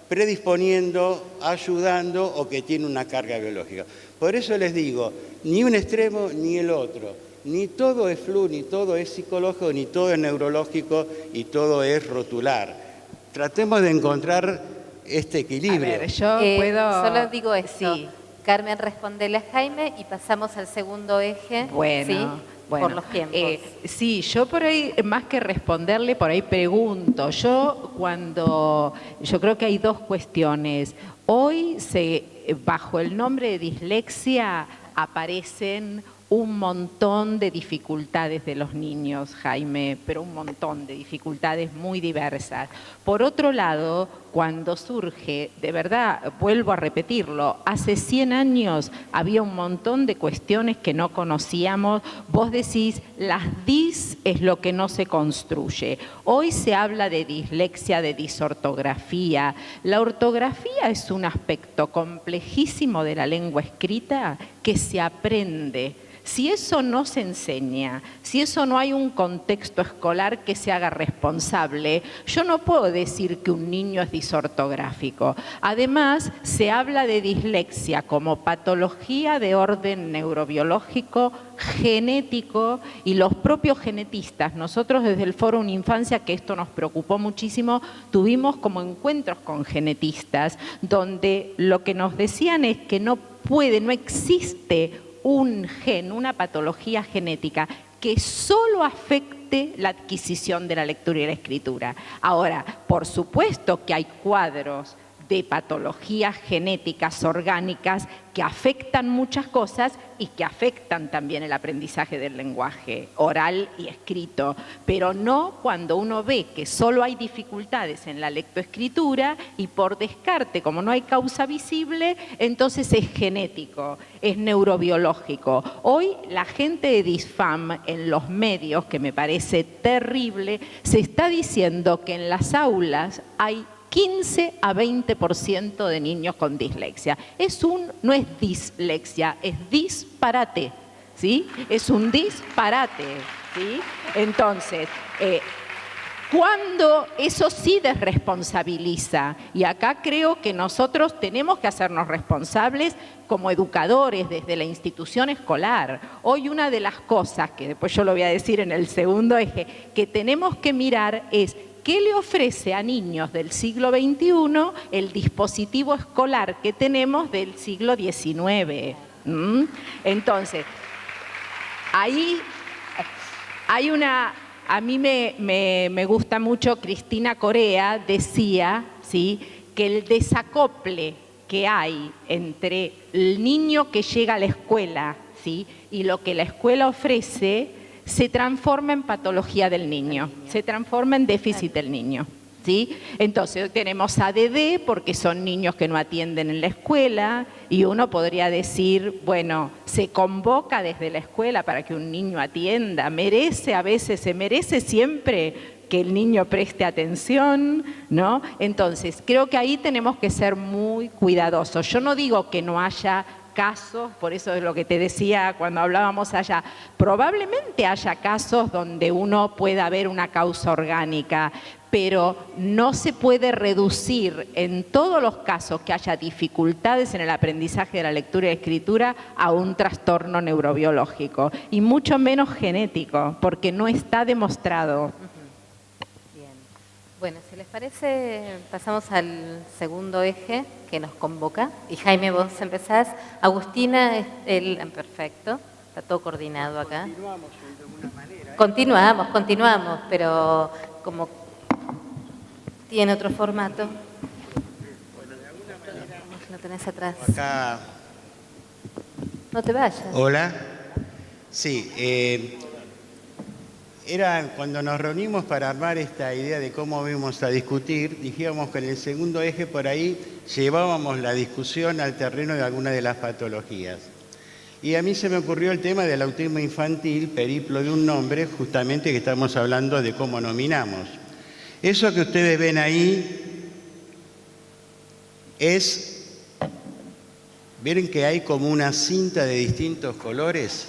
C: predisponiendo, ayudando o que tiene una carga biológica. Por eso les digo, ni un extremo ni el otro. Ni todo es flu, ni todo es psicológico, ni todo es neurológico y todo es rotular. Tratemos de encontrar este equilibrio.
D: A ver, yo puedo...
B: Solo digo esto.
D: Sí.
B: Carmen, respondele a Jaime y pasamos al segundo eje.
D: Bueno,
B: ¿sí?
D: bueno.
B: Por los tiempos.
D: Sí, yo por ahí, más que responderle, por ahí pregunto. Yo creo que hay 2 cuestiones. Hoy, bajo el nombre de dislexia, aparecen un montón de dificultades de los niños, Jaime, pero un montón de dificultades muy diversas. Por otro lado, cuando surge, de verdad, vuelvo a repetirlo, hace 100 años había un montón de cuestiones que no conocíamos. Vos decís, las dis es lo que no se construye. Hoy se habla de dislexia, de disortografía. La ortografía es un aspecto complejísimo de la lengua escrita que se aprende. Si eso no se enseña, si eso no hay un contexto escolar que se haga responsable, yo no puedo decir que un niño es disortográfico. Además, se habla de dislexia como patología de orden neurobiológico, genético, y los propios genetistas, nosotros desde el Foro Una Infancia, que esto nos preocupó muchísimo, tuvimos como encuentros con genetistas, donde lo que nos decían es que no existe un gen, una patología genética que solo afecte la adquisición de la lectura y la escritura. Ahora, por supuesto que hay cuadros de patologías genéticas orgánicas que afectan muchas cosas y que afectan también el aprendizaje del lenguaje oral y escrito, pero no cuando uno ve que solo hay dificultades en la lectoescritura y por descarte, como no hay causa visible, entonces es genético, es neurobiológico. Hoy la gente de DISFAM en los medios, que me parece terrible, se está diciendo que en las aulas hay 15 a 20% de niños con dislexia. No es dislexia, es disparate, ¿sí? Es un disparate, ¿sí? Entonces, cuando eso sí desresponsabiliza, y acá creo que nosotros tenemos que hacernos responsables como educadores desde la institución escolar. Hoy una de las cosas, que después yo lo voy a decir en el segundo eje, que tenemos que mirar es ¿qué le ofrece a niños del siglo XXI el dispositivo escolar que tenemos del siglo XIX? Entonces, ahí hay una... A mí me gusta mucho, Cristina Corea decía, ¿sí?, que el desacople que hay entre el niño que llega a la escuela, ¿sí?, y lo que la escuela ofrece se transforma en patología del niño, se transforma en déficit del niño, ¿sí? Entonces tenemos ADD porque son niños que no atienden en la escuela y uno podría decir, bueno, se convoca desde la escuela para que un niño atienda, se merece siempre que el niño preste atención, ¿no? Entonces creo que ahí tenemos que ser muy cuidadosos. Yo no digo que no haya casos, por eso es lo que te decía cuando hablábamos allá, probablemente haya casos donde uno pueda ver una causa orgánica, pero no se puede reducir en todos los casos que haya dificultades en el aprendizaje de la lectura y escritura a un trastorno neurobiológico, y mucho menos genético, porque no está demostrado.
B: Bien. Bueno, si les parece, pasamos al segundo eje que nos convoca. Y Jaime, vos empezás. Agustina, perfecto, está todo coordinado acá.
C: Continuamos de alguna manera.
B: Continuamos, pero como tiene otro formato.
C: Bueno, de alguna manera.
B: Lo tenés atrás.
C: Acá.
B: No te vayas.
C: Hola. Sí, era cuando nos reunimos para armar esta idea de cómo íbamos a discutir, dijimos que en el segundo eje por ahí llevábamos la discusión al terreno de alguna de las patologías. Y a mí se me ocurrió el tema del autismo infantil, periplo de un nombre, justamente que estamos hablando de cómo nominamos. Eso que ustedes ven ahí ¿ven que hay como una cinta de distintos colores?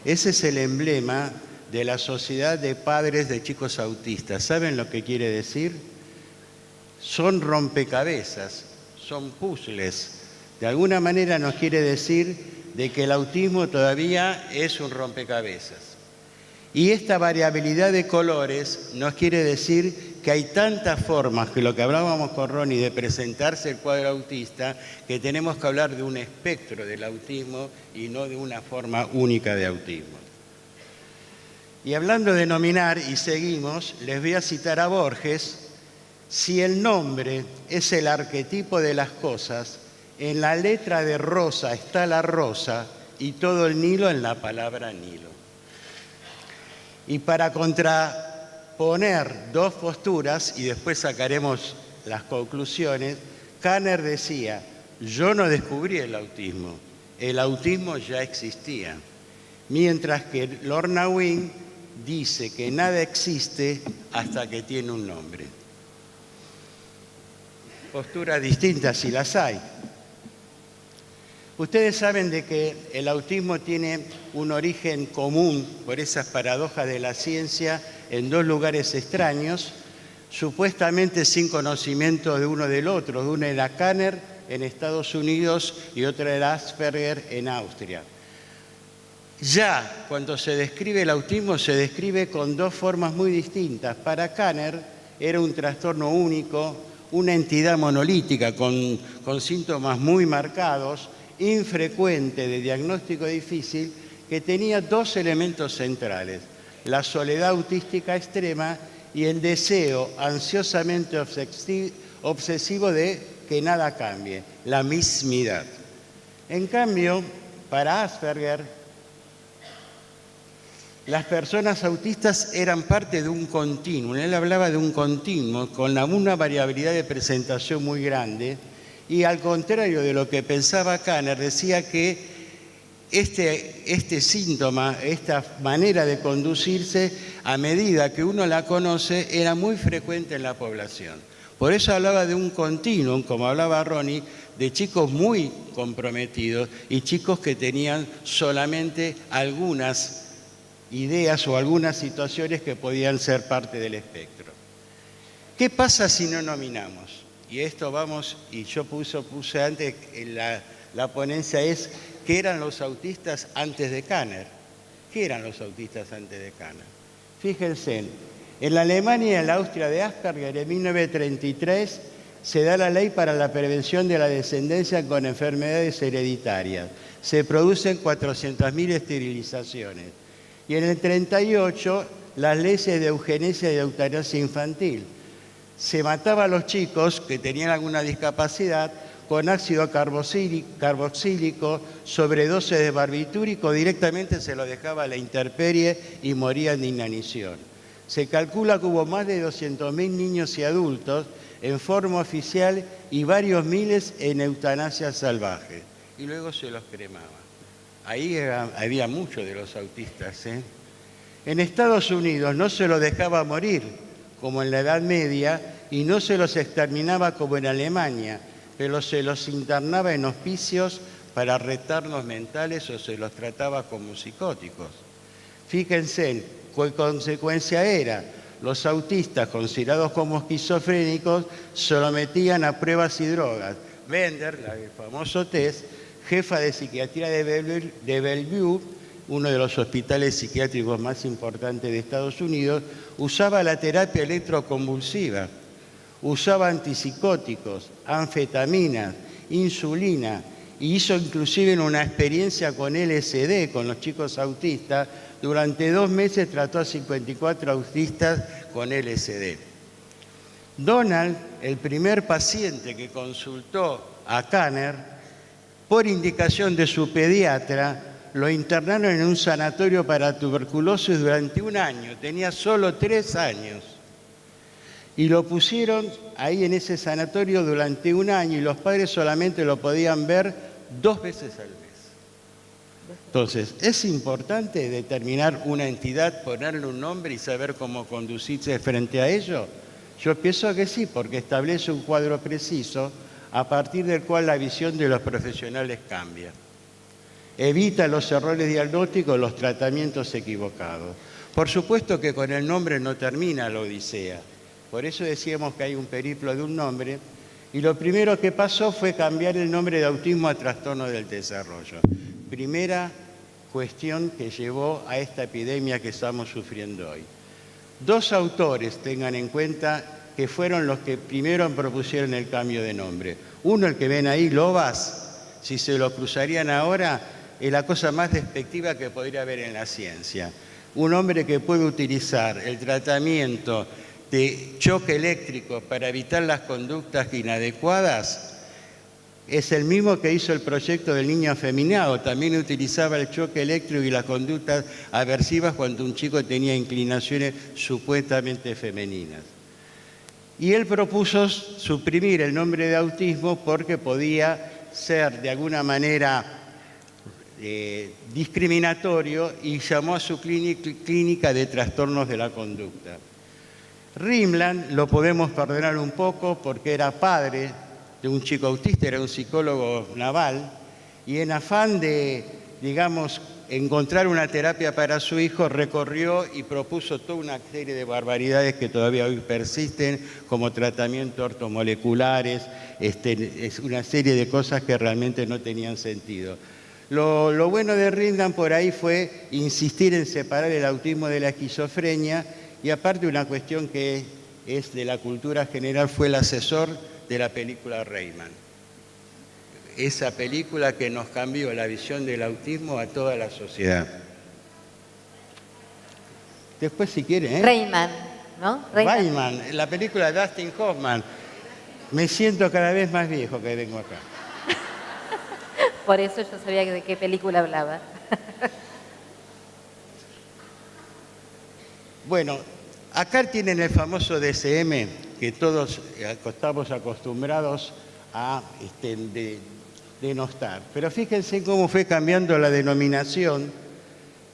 C: Ese es el emblema de la Sociedad de Padres de Chicos Autistas. ¿Saben lo que quiere decir? Son rompecabezas, son puzzles. De alguna manera nos quiere decir de que el autismo todavía es un rompecabezas. Y esta variabilidad de colores nos quiere decir que hay tantas formas, que lo que hablábamos con Ronnie de presentarse el cuadro autista, que tenemos que hablar de un espectro del autismo y no de una forma única de autismo. Y hablando de nominar, y seguimos, les voy a citar a Borges: si el nombre es el arquetipo de las cosas, en la letra de rosa está la rosa y todo el Nilo en la palabra Nilo. Y para contraponer dos posturas, y después sacaremos las conclusiones, Kanner decía: yo no descubrí el autismo ya existía. Mientras que Lorna Wing dice que nada existe hasta que tiene un nombre. Posturas distintas si las hay. Ustedes saben de que el autismo tiene un origen común, por esas paradojas de la ciencia, en dos lugares extraños, supuestamente sin conocimiento de uno del otro. De uno era Kanner en Estados Unidos y otro era Asperger en Austria. Ya cuando se describe el autismo, se describe con dos formas muy distintas. Para Kanner era un trastorno único, una entidad monolítica con síntomas muy marcados, infrecuente, de diagnóstico difícil, que tenía dos elementos centrales: la soledad autística extrema y el deseo ansiosamente obsesivo de que nada cambie, la mismidad. En cambio, para Asperger, las personas autistas eran parte de un continuo. Él hablaba de un continuo con una variabilidad de presentación muy grande, y al contrario de lo que pensaba Kanner, decía que este síntoma, esta manera de conducirse, a medida que uno la conoce, era muy frecuente en la población. Por eso hablaba de un continuum, como hablaba Ronnie, de chicos muy comprometidos y chicos que tenían solamente algunas ideas o algunas situaciones que podían ser parte del espectro. ¿Qué pasa si no nominamos? Y esto vamos, y yo puse antes, en la ponencia es, ¿qué eran los autistas antes de Kanner? ¿Qué eran los autistas antes de Kanner? Fíjense, en la Alemania y en la Austria de Asperger, en 1933, se da la ley para la prevención de la descendencia con enfermedades hereditarias. Se producen 400.000 esterilizaciones. Y en el 38, las leyes de eugenesia y de eutanasia infantil. Se mataba a los chicos que tenían alguna discapacidad con ácido carboxílico, sobredosis de barbitúrico, directamente se lo dejaba a la intemperie y morían de inanición. Se calcula que hubo más de 200.000 niños y adultos en forma oficial y varios miles en eutanasia salvaje. Y luego se los cremaba. Ahí había muchos de los autistas. En Estados Unidos no se los dejaba morir, como en la Edad Media, y no se los exterminaba como en Alemania, pero se los internaba en hospicios para retardos mentales o se los trataba como psicóticos. Fíjense qué consecuencia era. Los autistas considerados como esquizofrénicos se sometían a pruebas y drogas. Bender, el famoso test, jefa de psiquiatría de Bellevue, uno de los hospitales psiquiátricos más importantes de Estados Unidos, usaba la terapia electroconvulsiva, usaba antipsicóticos, anfetaminas, insulina, y hizo inclusive una experiencia con LSD, con los chicos autistas. Durante 2 meses trató a 54 autistas con LSD. Donald, el primer paciente que consultó a Kanner, por indicación de su pediatra, lo internaron en un sanatorio para tuberculosis durante 1 año. Tenía solo 3 años. Y lo pusieron ahí en ese sanatorio durante 1 año y los padres solamente lo podían ver 2 veces al mes. Entonces, es importante determinar una entidad, ponerle un nombre y saber cómo conducirse frente a ello. Yo pienso que sí, porque establece un cuadro preciso a partir del cual la visión de los profesionales cambia. Evita los errores diagnósticos, los tratamientos equivocados. Por supuesto que con el nombre no termina la odisea. Por eso decíamos que hay un periplo de un nombre, y lo primero que pasó fue cambiar el nombre de autismo a trastorno del desarrollo. Primera cuestión que llevó a esta epidemia que estamos sufriendo hoy. 2 autores, tengan en cuenta, que fueron los que primero propusieron el cambio de nombre. Uno, el que ven ahí, Lovász, si se lo cruzarían ahora, es la cosa más despectiva que podría haber en la ciencia. Un hombre que puede utilizar el tratamiento de choque eléctrico para evitar las conductas inadecuadas es el mismo que hizo el proyecto del niño afeminado. También utilizaba el choque eléctrico y las conductas aversivas cuando un chico tenía inclinaciones supuestamente femeninas. Y él propuso suprimir el nombre de autismo porque podía ser de alguna manera discriminatorio, y llamó a su clínica de trastornos de la conducta. Rimland lo podemos perdonar un poco porque era padre de un chico autista, era un psicólogo naval, y en afán de, digamos, encontrar una terapia para su hijo, recorrió y propuso toda una serie de barbaridades que todavía hoy persisten, como tratamientos ortomoleculares, una serie de cosas que realmente no tenían sentido. Lo bueno de Rimland por ahí fue insistir en separar el autismo de la esquizofrenia, y aparte una cuestión que es de la cultura general, fue el asesor de la película Rayman. Esa película que nos cambió la visión del autismo a toda la sociedad. Después, si quieren,
B: Rayman, ¿no?
C: Rayman, la película de Dustin Hoffman. Me siento cada vez más viejo que vengo acá.
B: Por eso yo sabía de qué película hablaba.
C: Bueno, acá tienen el famoso DSM que todos estamos acostumbrados a denostar. Pero fíjense cómo fue cambiando la denominación.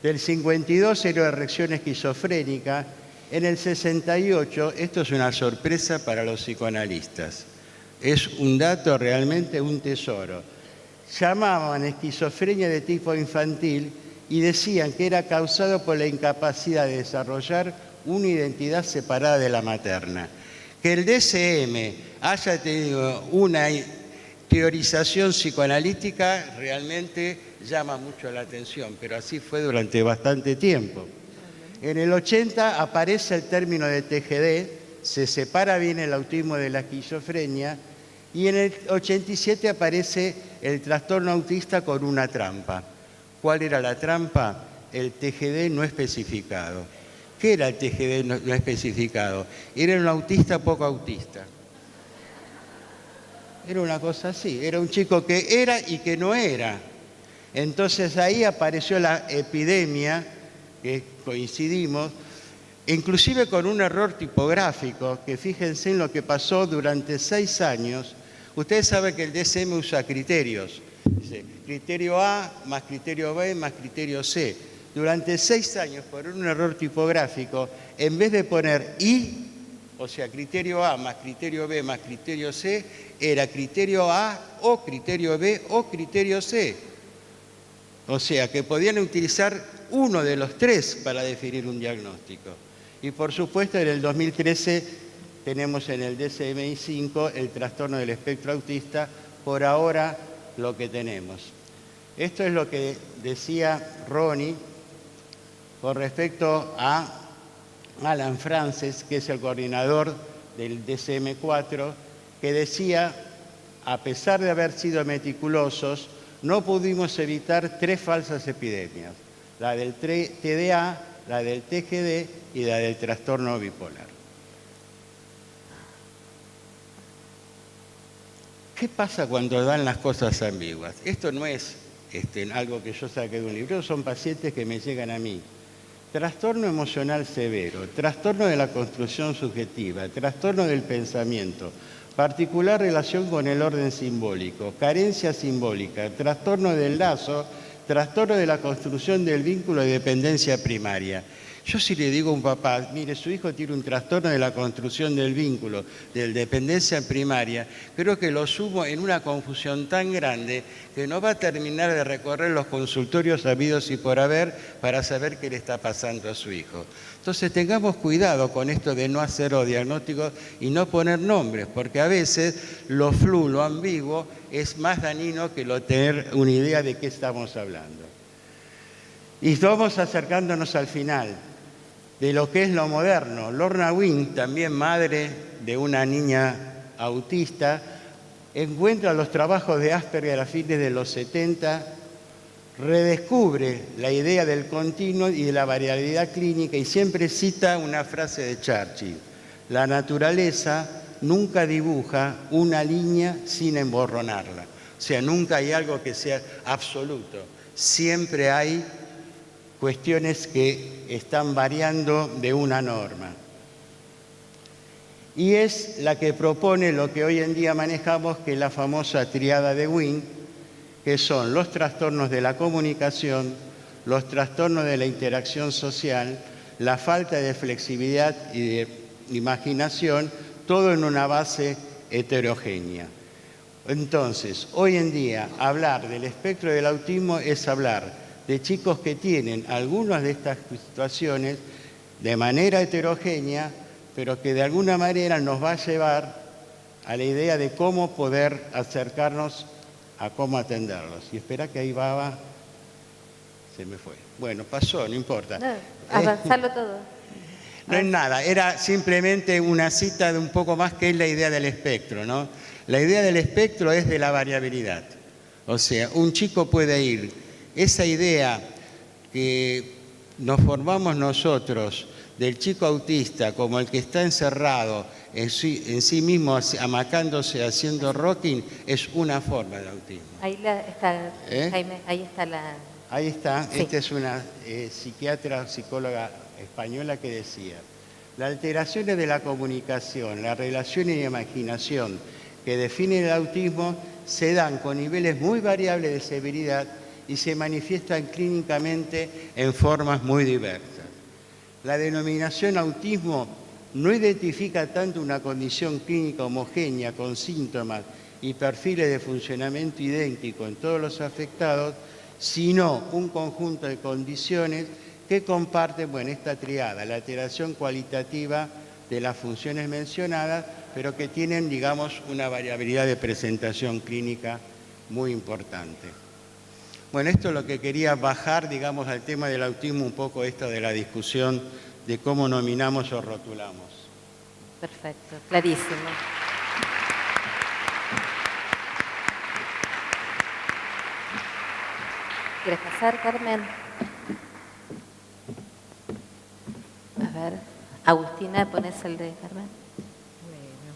C: Del 52 era erección esquizofrénica. En el 68, esto es una sorpresa para los psicoanalistas. Es un dato realmente un tesoro. Llamaban esquizofrenia de tipo infantil y decían que era causado por la incapacidad de desarrollar una identidad separada de la materna. Que el DSM haya tenido una teorización psicoanalítica realmente llama mucho la atención, pero así fue durante bastante tiempo. En el 80 aparece el término de TGD, se separa bien el autismo de la esquizofrenia, y en el 87 aparece el trastorno autista con una trampa. ¿Cuál era la trampa? El TGD no especificado. ¿Qué era el TGD no especificado? Era un autista poco autista. Era una cosa así, era un chico que era y que no era. Entonces ahí apareció la epidemia, que coincidimos, inclusive con un error tipográfico, que fíjense en lo que pasó durante 6 años. Ustedes saben que el DSM usa criterios. Dice, criterio A más criterio B más criterio C. Durante 6 años, por un error tipográfico, en vez de poner I, o sea, criterio A más criterio B más criterio C, era criterio A o criterio B o criterio C. O sea, que podían utilizar uno de los 3 para definir un diagnóstico. Y por supuesto, en el 2013 tenemos en el DSM-5 el trastorno del espectro autista, por ahora lo que tenemos. Esto es lo que decía Ronnie con respecto a Alan Frances, que es el coordinador del DSM-4, que decía, a pesar de haber sido meticulosos, no pudimos evitar 3 falsas epidemias, la del TDA, la del TGD y la del trastorno bipolar. ¿Qué pasa cuando dan las cosas ambiguas? Esto no es algo que yo saqué de un libro, son pacientes que me llegan a mí. Trastorno emocional severo, trastorno de la construcción subjetiva, trastorno del pensamiento, particular relación con el orden simbólico, carencia simbólica, trastorno del lazo, trastorno de la construcción del vínculo de dependencia primaria. Yo si le digo a un papá, mire, su hijo tiene un trastorno de la construcción del vínculo, de dependencia primaria, creo que lo sumo en una confusión tan grande que no va a terminar de recorrer los consultorios habidos y por haber para saber qué le está pasando a su hijo. Entonces tengamos cuidado con esto de no hacer diagnósticos y no poner nombres, porque a veces lo flu, lo ambiguo, es más dañino que tener una idea de qué estamos hablando. Y vamos acercándonos al final de lo que es lo moderno. Lorna Wing, también madre de una niña autista, encuentra los trabajos de Asperger a fines de los 70, redescubre la idea del continuo y de la variabilidad clínica y siempre cita una frase de Churchill: la naturaleza nunca dibuja una línea sin emborronarla. O sea, nunca hay algo que sea absoluto, siempre hay cuestiones que están variando de una norma. Y es la que propone lo que hoy en día manejamos, que es la famosa triada de Wing, que son los trastornos de la comunicación, los trastornos de la interacción social, la falta de flexibilidad y de imaginación, todo en una base heterogénea. Entonces, hoy en día, hablar del espectro del autismo es hablar de chicos que tienen algunas de estas situaciones de manera heterogénea, pero que de alguna manera nos va a llevar a la idea de cómo poder acercarnos a cómo atenderlos. Y espera que ahí va, se me fue. Bueno, pasó, no importa.
B: No, avanzarlo todo.
C: No es nada, era simplemente una cita de un poco más que es la idea del espectro, ¿no? La idea del espectro es de la variabilidad. O sea, un chico puede ir, esa idea que nos formamos nosotros del chico autista como el que está encerrado en sí mismo, amacándose, haciendo rocking, es una forma de autismo.
B: Ahí está, Jaime, ahí está la...
C: Ahí está,
B: Sí.
C: esta es una psiquiatra, psicóloga española que decía: las alteraciones de la comunicación, la relación y la imaginación que definen el autismo se dan con niveles muy variables de severidad y se manifiestan clínicamente en formas muy diversas. La denominación autismo no identifica tanto una condición clínica homogénea con síntomas y perfiles de funcionamiento idénticos en todos los afectados, sino un conjunto de condiciones que comparten, esta triada, la alteración cualitativa de las funciones mencionadas, pero que tienen, digamos, una variabilidad de presentación clínica muy importante. Bueno, esto es lo que quería bajar, digamos, al tema del autismo, un poco esto de la discusión de cómo nominamos o rotulamos.
B: Perfecto, clarísimo. ¿Quieres pasar, Carmen? A ver, Agustina, ¿pones el de Carmen?
D: Bueno,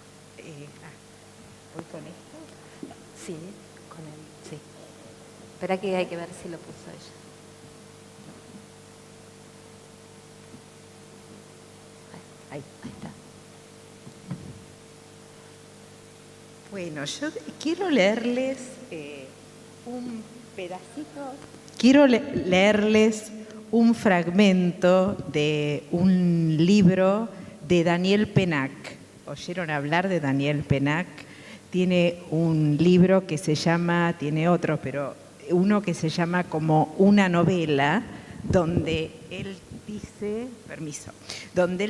D: ¿voy con esto?
B: Sí, con él, sí. Espera que hay que ver si lo puso ella. Ahí está.
D: Bueno, yo quiero leerles un pedacito. Quiero leerles un fragmento de un libro de Daniel Pennac. ¿Oyeron hablar de Daniel Pennac? Tiene un libro que se llama, tiene otro, pero uno que se llama como Una novela, donde él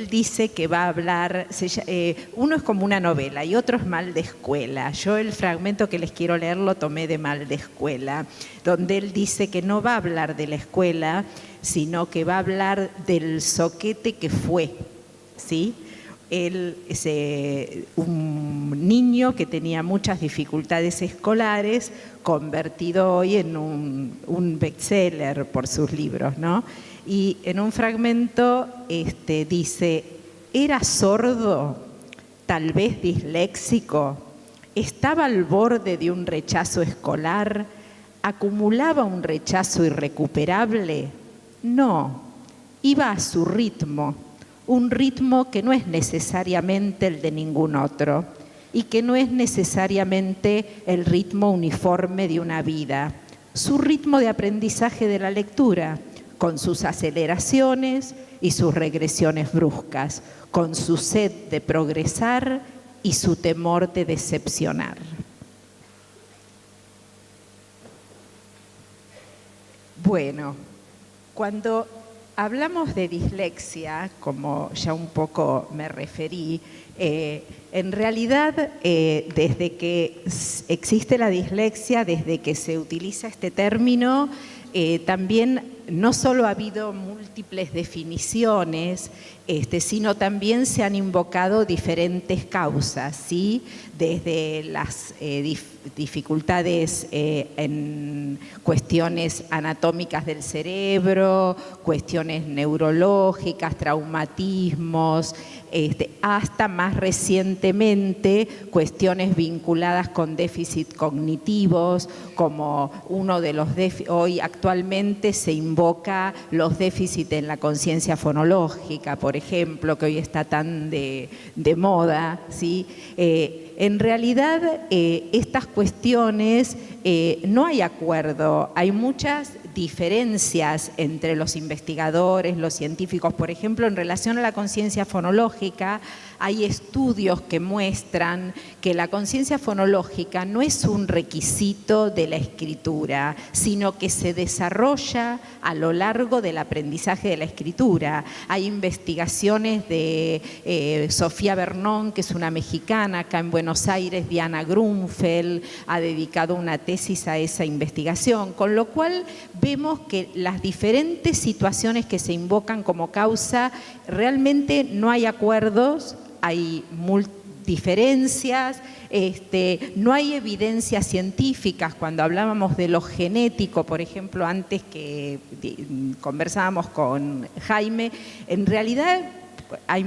D: dice, que va a hablar, uno es como una novela y otro es Mal de escuela. Yo el fragmento que les quiero leer lo tomé de Mal de escuela, donde él dice que no va a hablar de la escuela, sino que va a hablar del zoquete que fue, ¿sí? Él es un niño que tenía muchas dificultades escolares, convertido hoy en un bestseller por sus libros, ¿no? Y en un fragmento dice: era sordo, tal vez disléxico, estaba al borde de un rechazo escolar, acumulaba un rechazo irrecuperable. No, iba a su ritmo, un ritmo que no es necesariamente el de ningún otro y que no es necesariamente el ritmo uniforme de una vida, su ritmo de aprendizaje de la lectura, con sus aceleraciones y sus regresiones bruscas, con su sed de progresar y su temor de decepcionar. Bueno, cuando hablamos de dislexia, como ya un poco me referí, en realidad desde que existe la dislexia, desde que se utiliza este término, también no solo ha habido múltiples definiciones, sino también se han invocado diferentes causas, ¿sí? Desde las dificultades en cuestiones anatómicas del cerebro, cuestiones neurológicas, traumatismos, hasta más recientemente cuestiones vinculadas con déficit cognitivos, como uno de los hoy actualmente se invoca los déficits en la conciencia fonológica, por ejemplo, que hoy está tan de moda, ¿sí? En realidad, estas cuestiones no hay acuerdo, hay muchas diferencias entre los investigadores, los científicos. Por ejemplo, en relación a la conciencia fonológica, hay estudios que muestran que la conciencia fonológica no es un requisito de la escritura, sino que se desarrolla a lo largo del aprendizaje de la escritura. Hay investigaciones de Sofía Bernón, que es una mexicana, acá en Buenos Aires, Diana Grunfeld ha dedicado una tesis a esa investigación, con lo cual vemos que las diferentes situaciones que se invocan como causa, realmente no hay acuerdos, hay diferencias, no hay evidencias científicas. Cuando hablábamos de lo genético, por ejemplo, antes que conversábamos con Jaime, en realidad hay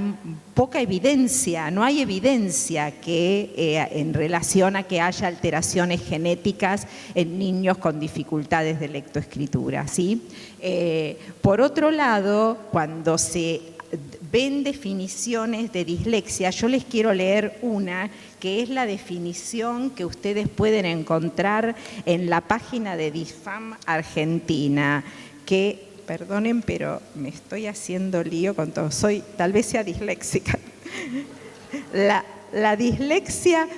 D: poca evidencia, no hay evidencia que en relación a que haya alteraciones genéticas en niños con dificultades de lectoescritura, ¿sí? Por otro lado, cuando se ven definiciones de dislexia, yo les quiero leer una que es la definición que ustedes pueden encontrar en la página de DISFAM Argentina, que, perdonen, pero me estoy haciendo lío con todo, tal vez sea disléxica. La dislexia,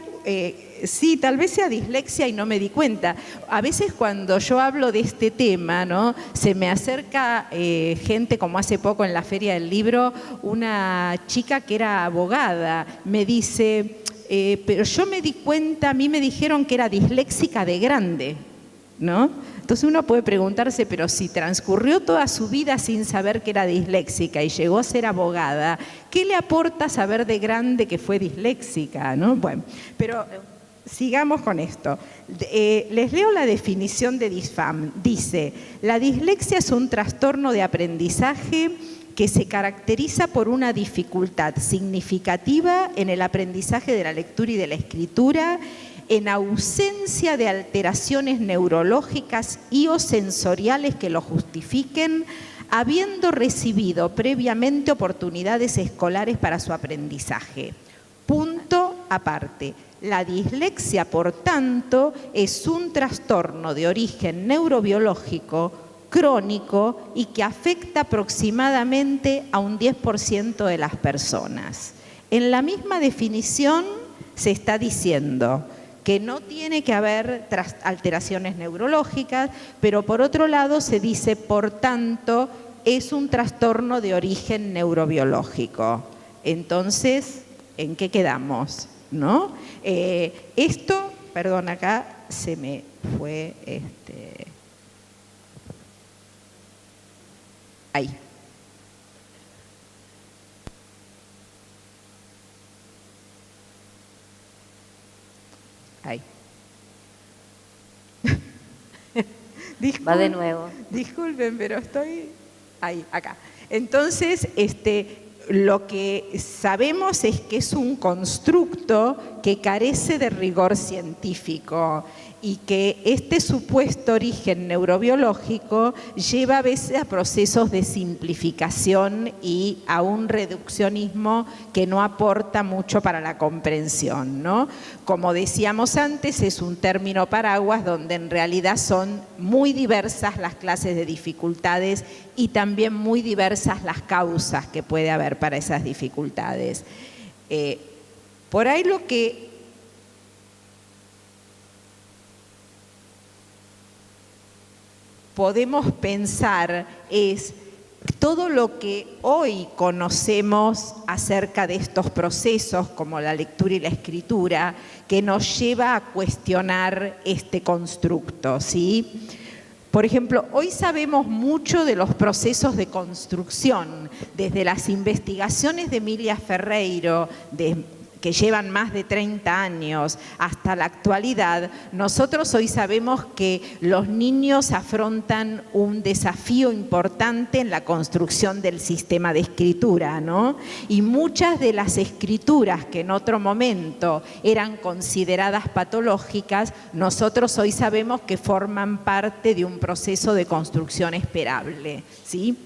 D: sí, tal vez sea dislexia y no me di cuenta. A veces cuando yo hablo de este tema, ¿no?, se me acerca gente, como hace poco en la Feria del Libro, una chica que era abogada, me dice, pero yo me di cuenta, a mí me dijeron que era disléxica de grande, ¿no? Entonces uno puede preguntarse, pero si transcurrió toda su vida sin saber que era disléxica y llegó a ser abogada, ¿qué le aporta saber de grande que fue disléxica, ¿no? Bueno, pero sigamos con esto. Les leo la definición de DISFAM. Dice, la dislexia es un trastorno de aprendizaje que se caracteriza por una dificultad significativa en el aprendizaje de la lectura y de la escritura, en ausencia de alteraciones neurológicas y o sensoriales que lo justifiquen, habiendo recibido previamente oportunidades escolares para su aprendizaje. Punto aparte. La dislexia, por tanto, es un trastorno de origen neurobiológico crónico y que afecta aproximadamente a un 10% de las personas. En la misma definición se está diciendo que no tiene que haber alteraciones neurológicas, pero por otro lado se dice, por tanto, es un trastorno de origen neurobiológico. Entonces, ¿en qué quedamos? ¿No? Esto, perdón, acá se me fue ahí. Ahí.
B: Va de nuevo.
D: Disculpen, pero estoy ahí, acá. Entonces, lo que sabemos es que es un constructo que carece de rigor científico y que este supuesto origen neurobiológico lleva a veces a procesos de simplificación y a un reduccionismo que no aporta mucho para la comprensión, ¿no? Como decíamos antes, es un término paraguas donde en realidad son muy diversas las clases de dificultades y también muy diversas las causas que puede haber para esas dificultades. Por ahí lo que podemos pensar es todo lo que hoy conocemos acerca de estos procesos, como la lectura y la escritura, que nos lleva a cuestionar este constructo, ¿sí? Por ejemplo, hoy sabemos mucho de los procesos de construcción, desde las investigaciones de Emilia Ferreiro, que llevan más de 30 años hasta la actualidad. Nosotros hoy sabemos que los niños afrontan un desafío importante en la construcción del sistema de escritura, ¿no? Y muchas de las escrituras que en otro momento eran consideradas patológicas, nosotros hoy sabemos que forman parte de un proceso de construcción esperable, ¿sí?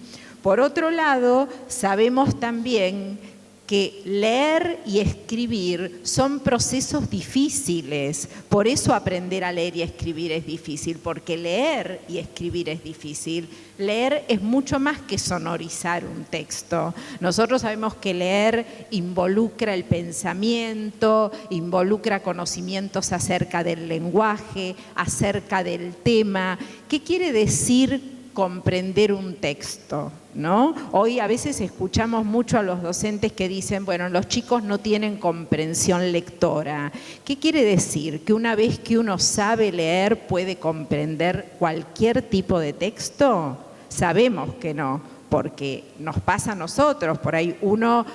D: Por otro lado, sabemos también que leer y escribir son procesos difíciles. Por eso aprender a leer y a escribir es difícil, porque leer y escribir es difícil. Leer es mucho más que sonorizar un texto. Nosotros sabemos que leer involucra el pensamiento, involucra conocimientos acerca del lenguaje, acerca del tema. ¿Qué quiere decir comprender un texto, ¿no? Hoy a veces escuchamos mucho a los docentes que dicen, bueno, los chicos no tienen comprensión lectora. ¿Qué quiere decir? ¿Que una vez que uno sabe leer puede comprender cualquier tipo de texto? Sabemos que no, porque nos pasa a nosotros. Por ahí uno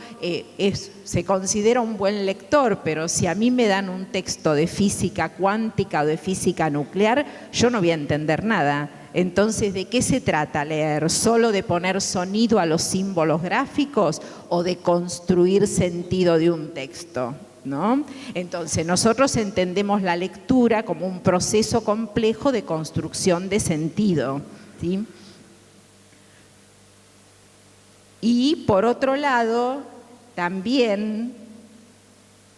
D: se considera un buen lector, pero si a mí me dan un texto de física cuántica o de física nuclear, yo no voy a entender nada. Entonces, ¿de qué se trata leer? ¿Solo de poner sonido a los símbolos gráficos o de construir sentido de un texto? ¿No? Entonces, nosotros entendemos la lectura como un proceso complejo de construcción de sentido, ¿sí? Y por otro lado, también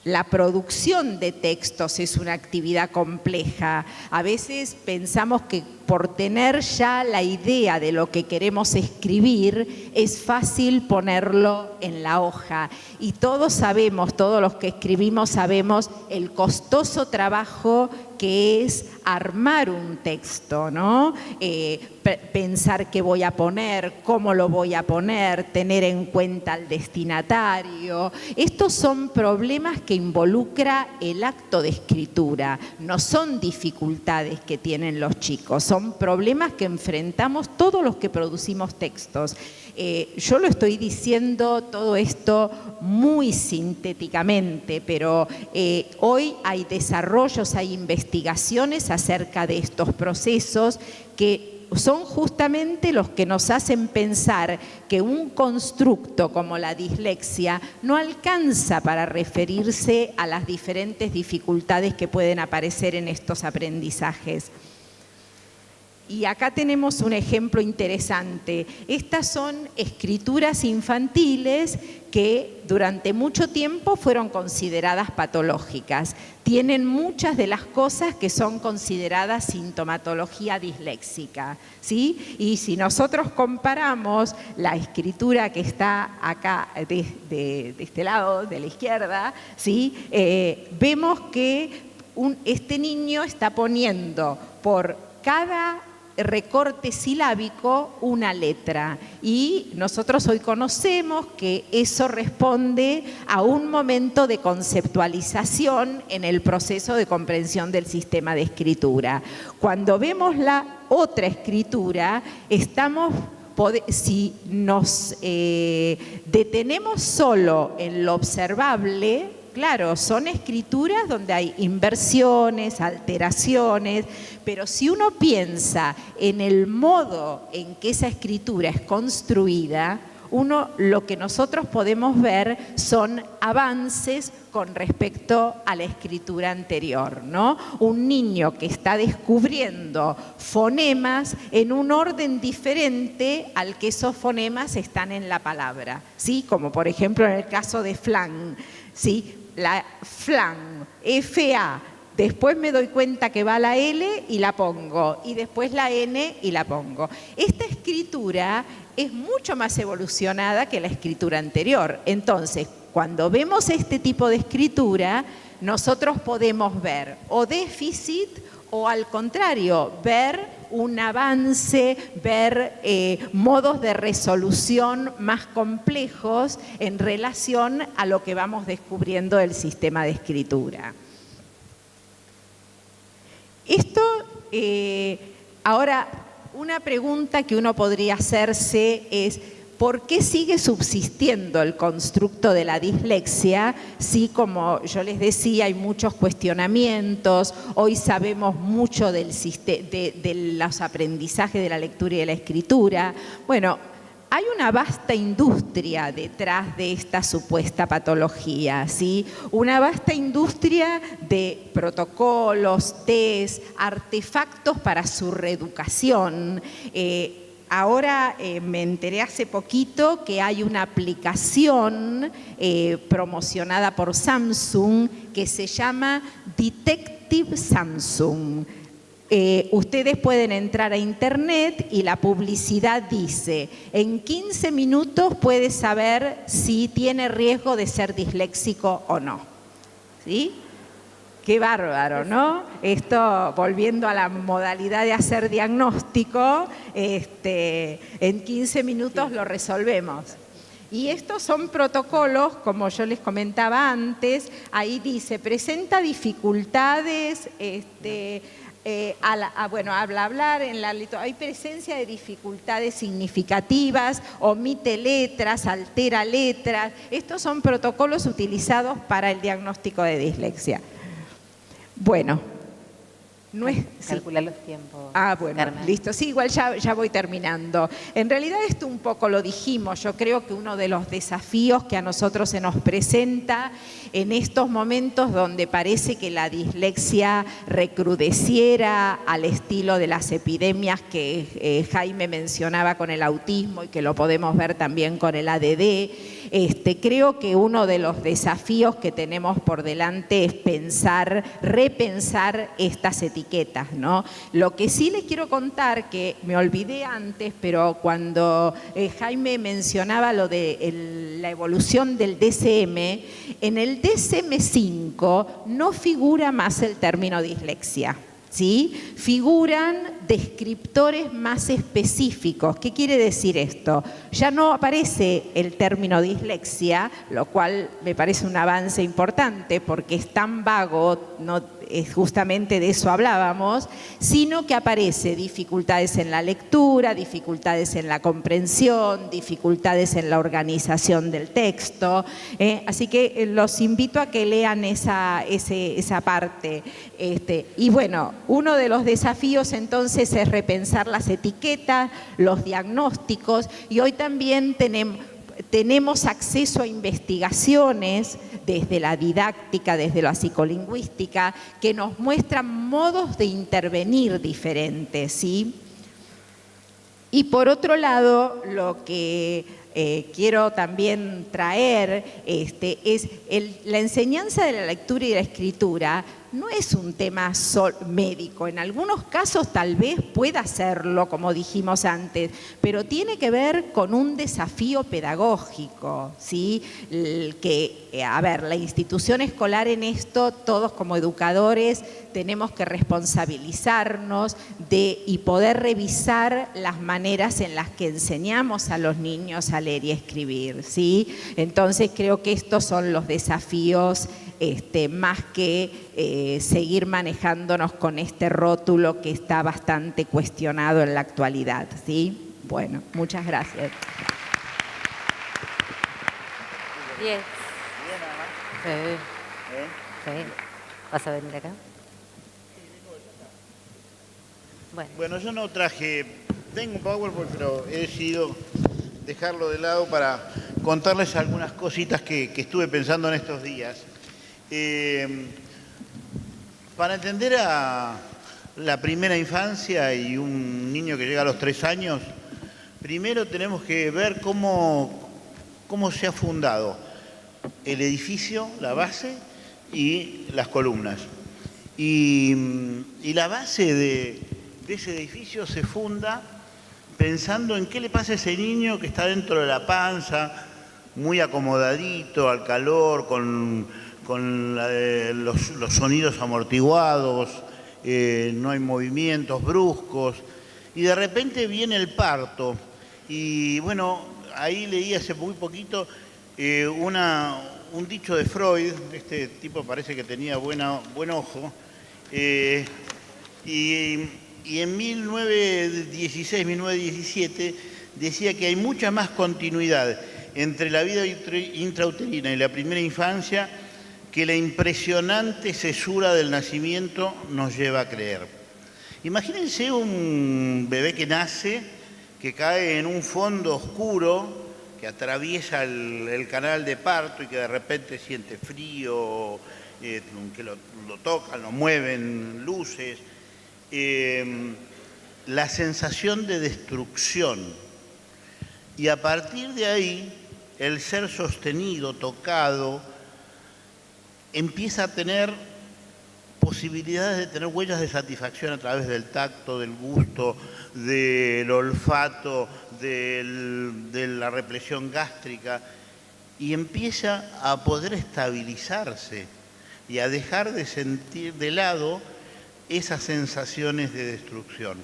D: la producción de textos es una actividad compleja. A veces pensamos que por tener ya la idea de lo que queremos escribir, es fácil ponerlo en la hoja. Y todos sabemos, todos los que escribimos sabemos el costoso trabajo que es armar un texto, ¿no? Pensar qué voy a poner, cómo lo voy a poner, tener en cuenta al destinatario. Estos son problemas que involucra el acto de escritura, no son dificultades que tienen los chicos, son problemas que enfrentamos todos los que producimos textos. Yo lo estoy diciendo todo esto muy sintéticamente, pero hoy hay desarrollos, hay investigaciones acerca de estos procesos que son justamente los que nos hacen pensar que un constructo como la dislexia no alcanza para referirse a las diferentes dificultades que pueden aparecer en estos aprendizajes. Y acá tenemos un ejemplo interesante. Estas son escrituras infantiles que durante mucho tiempo fueron consideradas patológicas. Tienen muchas de las cosas que son consideradas sintomatología disléxica, ¿sí? Y si nosotros comparamos la escritura que está acá de este lado, de la izquierda, ¿sí? Vemos que este niño está poniendo por cada recorte silábico una letra, y nosotros hoy conocemos que eso responde a un momento de conceptualización en el proceso de comprensión del sistema de escritura. Cuando vemos la otra escritura, si nos detenemos solo en lo observable, claro, son escrituras donde hay inversiones, alteraciones, pero si uno piensa en el modo en que esa escritura es construida, lo que nosotros podemos ver son avances con respecto a la escritura anterior, ¿no? Un niño que está descubriendo fonemas en un orden diferente al que esos fonemas están en la palabra, ¿sí? Como por ejemplo en el caso de flan, ¿sí? La flan, F-A, después me doy cuenta que va la L y la pongo, y después la N y la pongo. Esta escritura es mucho más evolucionada que la escritura anterior. Entonces, cuando vemos este tipo de escritura, nosotros podemos ver o déficit o al contrario, ver un avance, ver modos de resolución más complejos en relación a lo que vamos descubriendo del sistema de escritura. Esto, ahora, una pregunta que uno podría hacerse es: ¿por qué sigue subsistiendo el constructo de la dislexia? Sí, como yo les decía, hay muchos cuestionamientos, hoy sabemos mucho de los aprendizajes de la lectura y de la escritura. Bueno, hay una vasta industria detrás de esta supuesta patología, ¿sí? Una vasta industria de protocolos, test, artefactos para su reeducación. Ahora me enteré hace poquito que hay una aplicación promocionada por Samsung que se llama Detective Samsung. Ustedes pueden entrar a internet y la publicidad dice: en 15 minutos puedes saber si tiene riesgo de ser disléxico o no. ¿Sí? Qué bárbaro, ¿no? Esto, volviendo a la modalidad de hacer diagnóstico, en 15 minutos lo resolvemos. Y estos son protocolos, como yo les comentaba antes, ahí dice, presenta dificultades, al hablar en la lectura, hay presencia de dificultades significativas, omite letras, altera letras. Estos son protocolos utilizados para el diagnóstico de dislexia. Bueno, no es...
B: Calcula los tiempos.
D: Bueno,
B: Carmen.
D: listo. Sí, igual ya voy terminando. En realidad esto un poco lo dijimos. Yo creo que uno de los desafíos que a nosotros se nos presenta en estos momentos donde parece que la dislexia recrudeciera al estilo de las epidemias que Jaime mencionaba con el autismo y que lo podemos ver también con el ADD, creo que uno de los desafíos que tenemos por delante es repensar estas etiquetas, ¿no? Lo que sí les quiero contar, que me olvidé antes, pero cuando Jaime mencionaba lo de la evolución del DSM, en el DSM-5 no figura más el término dislexia. ¿Sí? Figuran descriptores más específicos. ¿Qué quiere decir esto? Ya no aparece el término dislexia, lo cual me parece un avance importante porque es tan vago, no es justamente de eso hablábamos, sino que aparece dificultades en la lectura, dificultades en la comprensión, dificultades en la organización del texto. Así que los invito a que lean esa parte. Y bueno, uno de los desafíos entonces es repensar las etiquetas, los diagnósticos, y hoy también tenemos acceso a investigaciones desde la didáctica, desde la psicolingüística, que nos muestran modos de intervenir diferentes, ¿sí? Y por otro lado, lo que quiero también traer es la enseñanza de la lectura y la escritura. No es un tema médico, en algunos casos tal vez pueda serlo, como dijimos antes, pero tiene que ver con un desafío pedagógico, ¿sí? La institución escolar en esto, todos como educadores tenemos que responsabilizarnos y poder revisar las maneras en las que enseñamos a los niños a leer y escribir, ¿sí? Entonces creo que estos son los desafíos más que seguir manejándonos con este rótulo que está bastante cuestionado en la actualidad, ¿sí? Bueno, muchas gracias.
B: 10. Sí. ¿Vas a venir acá?
E: Bueno, yo no traje, tengo un PowerPoint, pero he decidido dejarlo de lado para contarles algunas cositas que estuve pensando en estos días. Para entender a la primera infancia y un niño que llega a los 3 años, primero tenemos que ver cómo se ha fundado el edificio, la base y las columnas. Y la base de ese edificio se funda pensando en qué le pasa a ese niño que está dentro de la panza, muy acomodadito al calor, con los sonidos amortiguados, no hay movimientos bruscos, y de repente viene el parto. Y bueno, ahí leí hace muy poquito un dicho de Freud. Este tipo parece que tenía buen ojo, y en 1916, 1917 decía que hay mucha más continuidad entre la vida intrauterina y la primera infancia que la impresionante cesura del nacimiento nos lleva a creer. Imagínense un bebé que nace, que cae en un fondo oscuro, que atraviesa el canal de parto y que de repente siente frío, que lo tocan, lo mueven, luces. La sensación de destrucción. Y a partir de ahí, el ser sostenido, tocado, empieza a tener posibilidades de tener huellas de satisfacción a través del tacto, del gusto, del olfato, de la represión gástrica, y empieza a poder estabilizarse y a dejar de sentir de lado esas sensaciones de destrucción.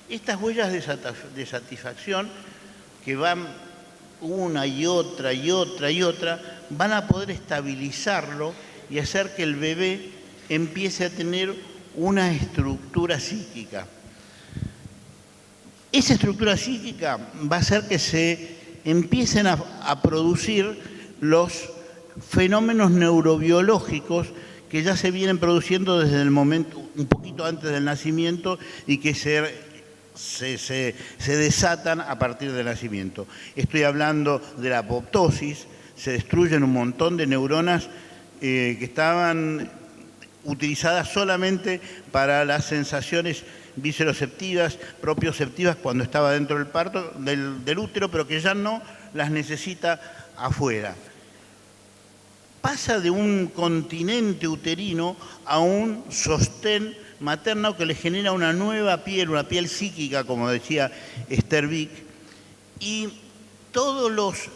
E: Estas huellas de satisfacción que van una y otra y otra y otra, van a poder estabilizarlo y hacer que el bebé empiece a tener una estructura psíquica. Esa estructura psíquica va a hacer que se empiecen a producir los fenómenos neurobiológicos que ya se vienen produciendo desde el momento, un poquito antes del nacimiento, y que se desatan a partir del nacimiento. Estoy hablando de la apoptosis. Se destruyen un montón de neuronas que estaban utilizadas solamente para las sensaciones visceroceptivas, propioceptivas cuando estaba dentro del parto, del útero, pero que ya no las necesita afuera. Pasa de un continente uterino a un sostén materno que le genera una nueva piel, una piel psíquica, como decía Esther Vick, y todos los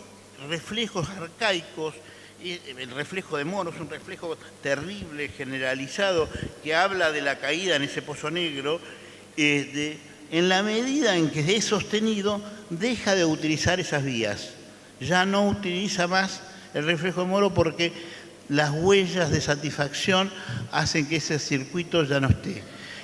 E: reflejos arcaicos. El reflejo de Moro es un reflejo terrible, generalizado, que habla de la caída en ese pozo negro. En la medida en que es sostenido, deja de utilizar esas vías. Ya no utiliza más el reflejo de Moro porque las huellas de satisfacción hacen que ese circuito ya no esté.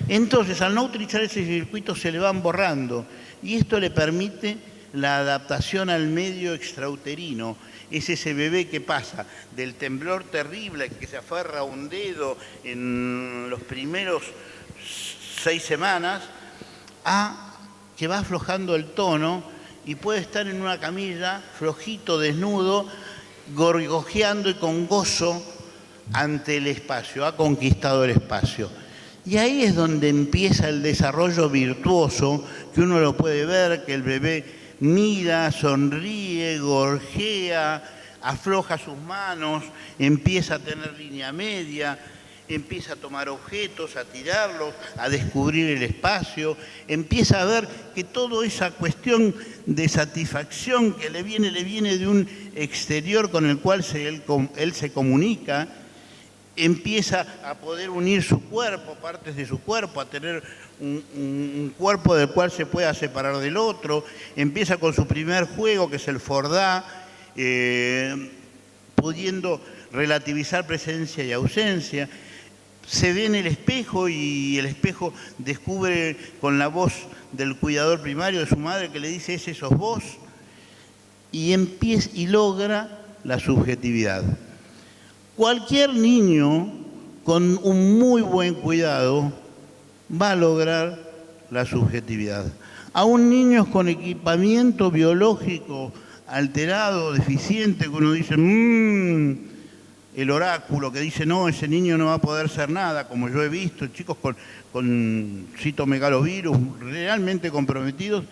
E: Entonces, al no utilizar ese circuito, se le van borrando, y esto le permite la adaptación al medio extrauterino. Es ese bebé que pasa del temblor terrible que se aferra a un dedo en los primeros 6 semanas a que va aflojando el tono y puede estar en una camilla flojito, desnudo, gorgojeando y con gozo ante el espacio. Ha conquistado el espacio. Y ahí es donde empieza el desarrollo virtuoso, que uno lo puede ver, que el bebé mira, sonríe, gorjea, afloja sus manos, empieza a tener línea media, empieza a tomar objetos, a tirarlos, a descubrir el espacio, empieza a ver que toda esa cuestión de satisfacción que le viene de un exterior con el cual él se comunica, empieza a poder unir su cuerpo, partes de su cuerpo, a tener un cuerpo del cual se pueda separar del otro. Empieza con su primer juego, que es el fordá, pudiendo relativizar presencia y ausencia. Se ve en el espejo y el espejo descubre con la voz del cuidador primario de su madre que le dice: ese sos vos, y empieza y logra la subjetividad. Cualquier niño con un muy buen cuidado va a lograr la subjetividad. Aún niños con equipamiento biológico alterado, deficiente, que uno dice, el oráculo que dice, no, ese niño no va a poder ser nada, como yo he visto, chicos con citomegalovirus realmente comprometidos,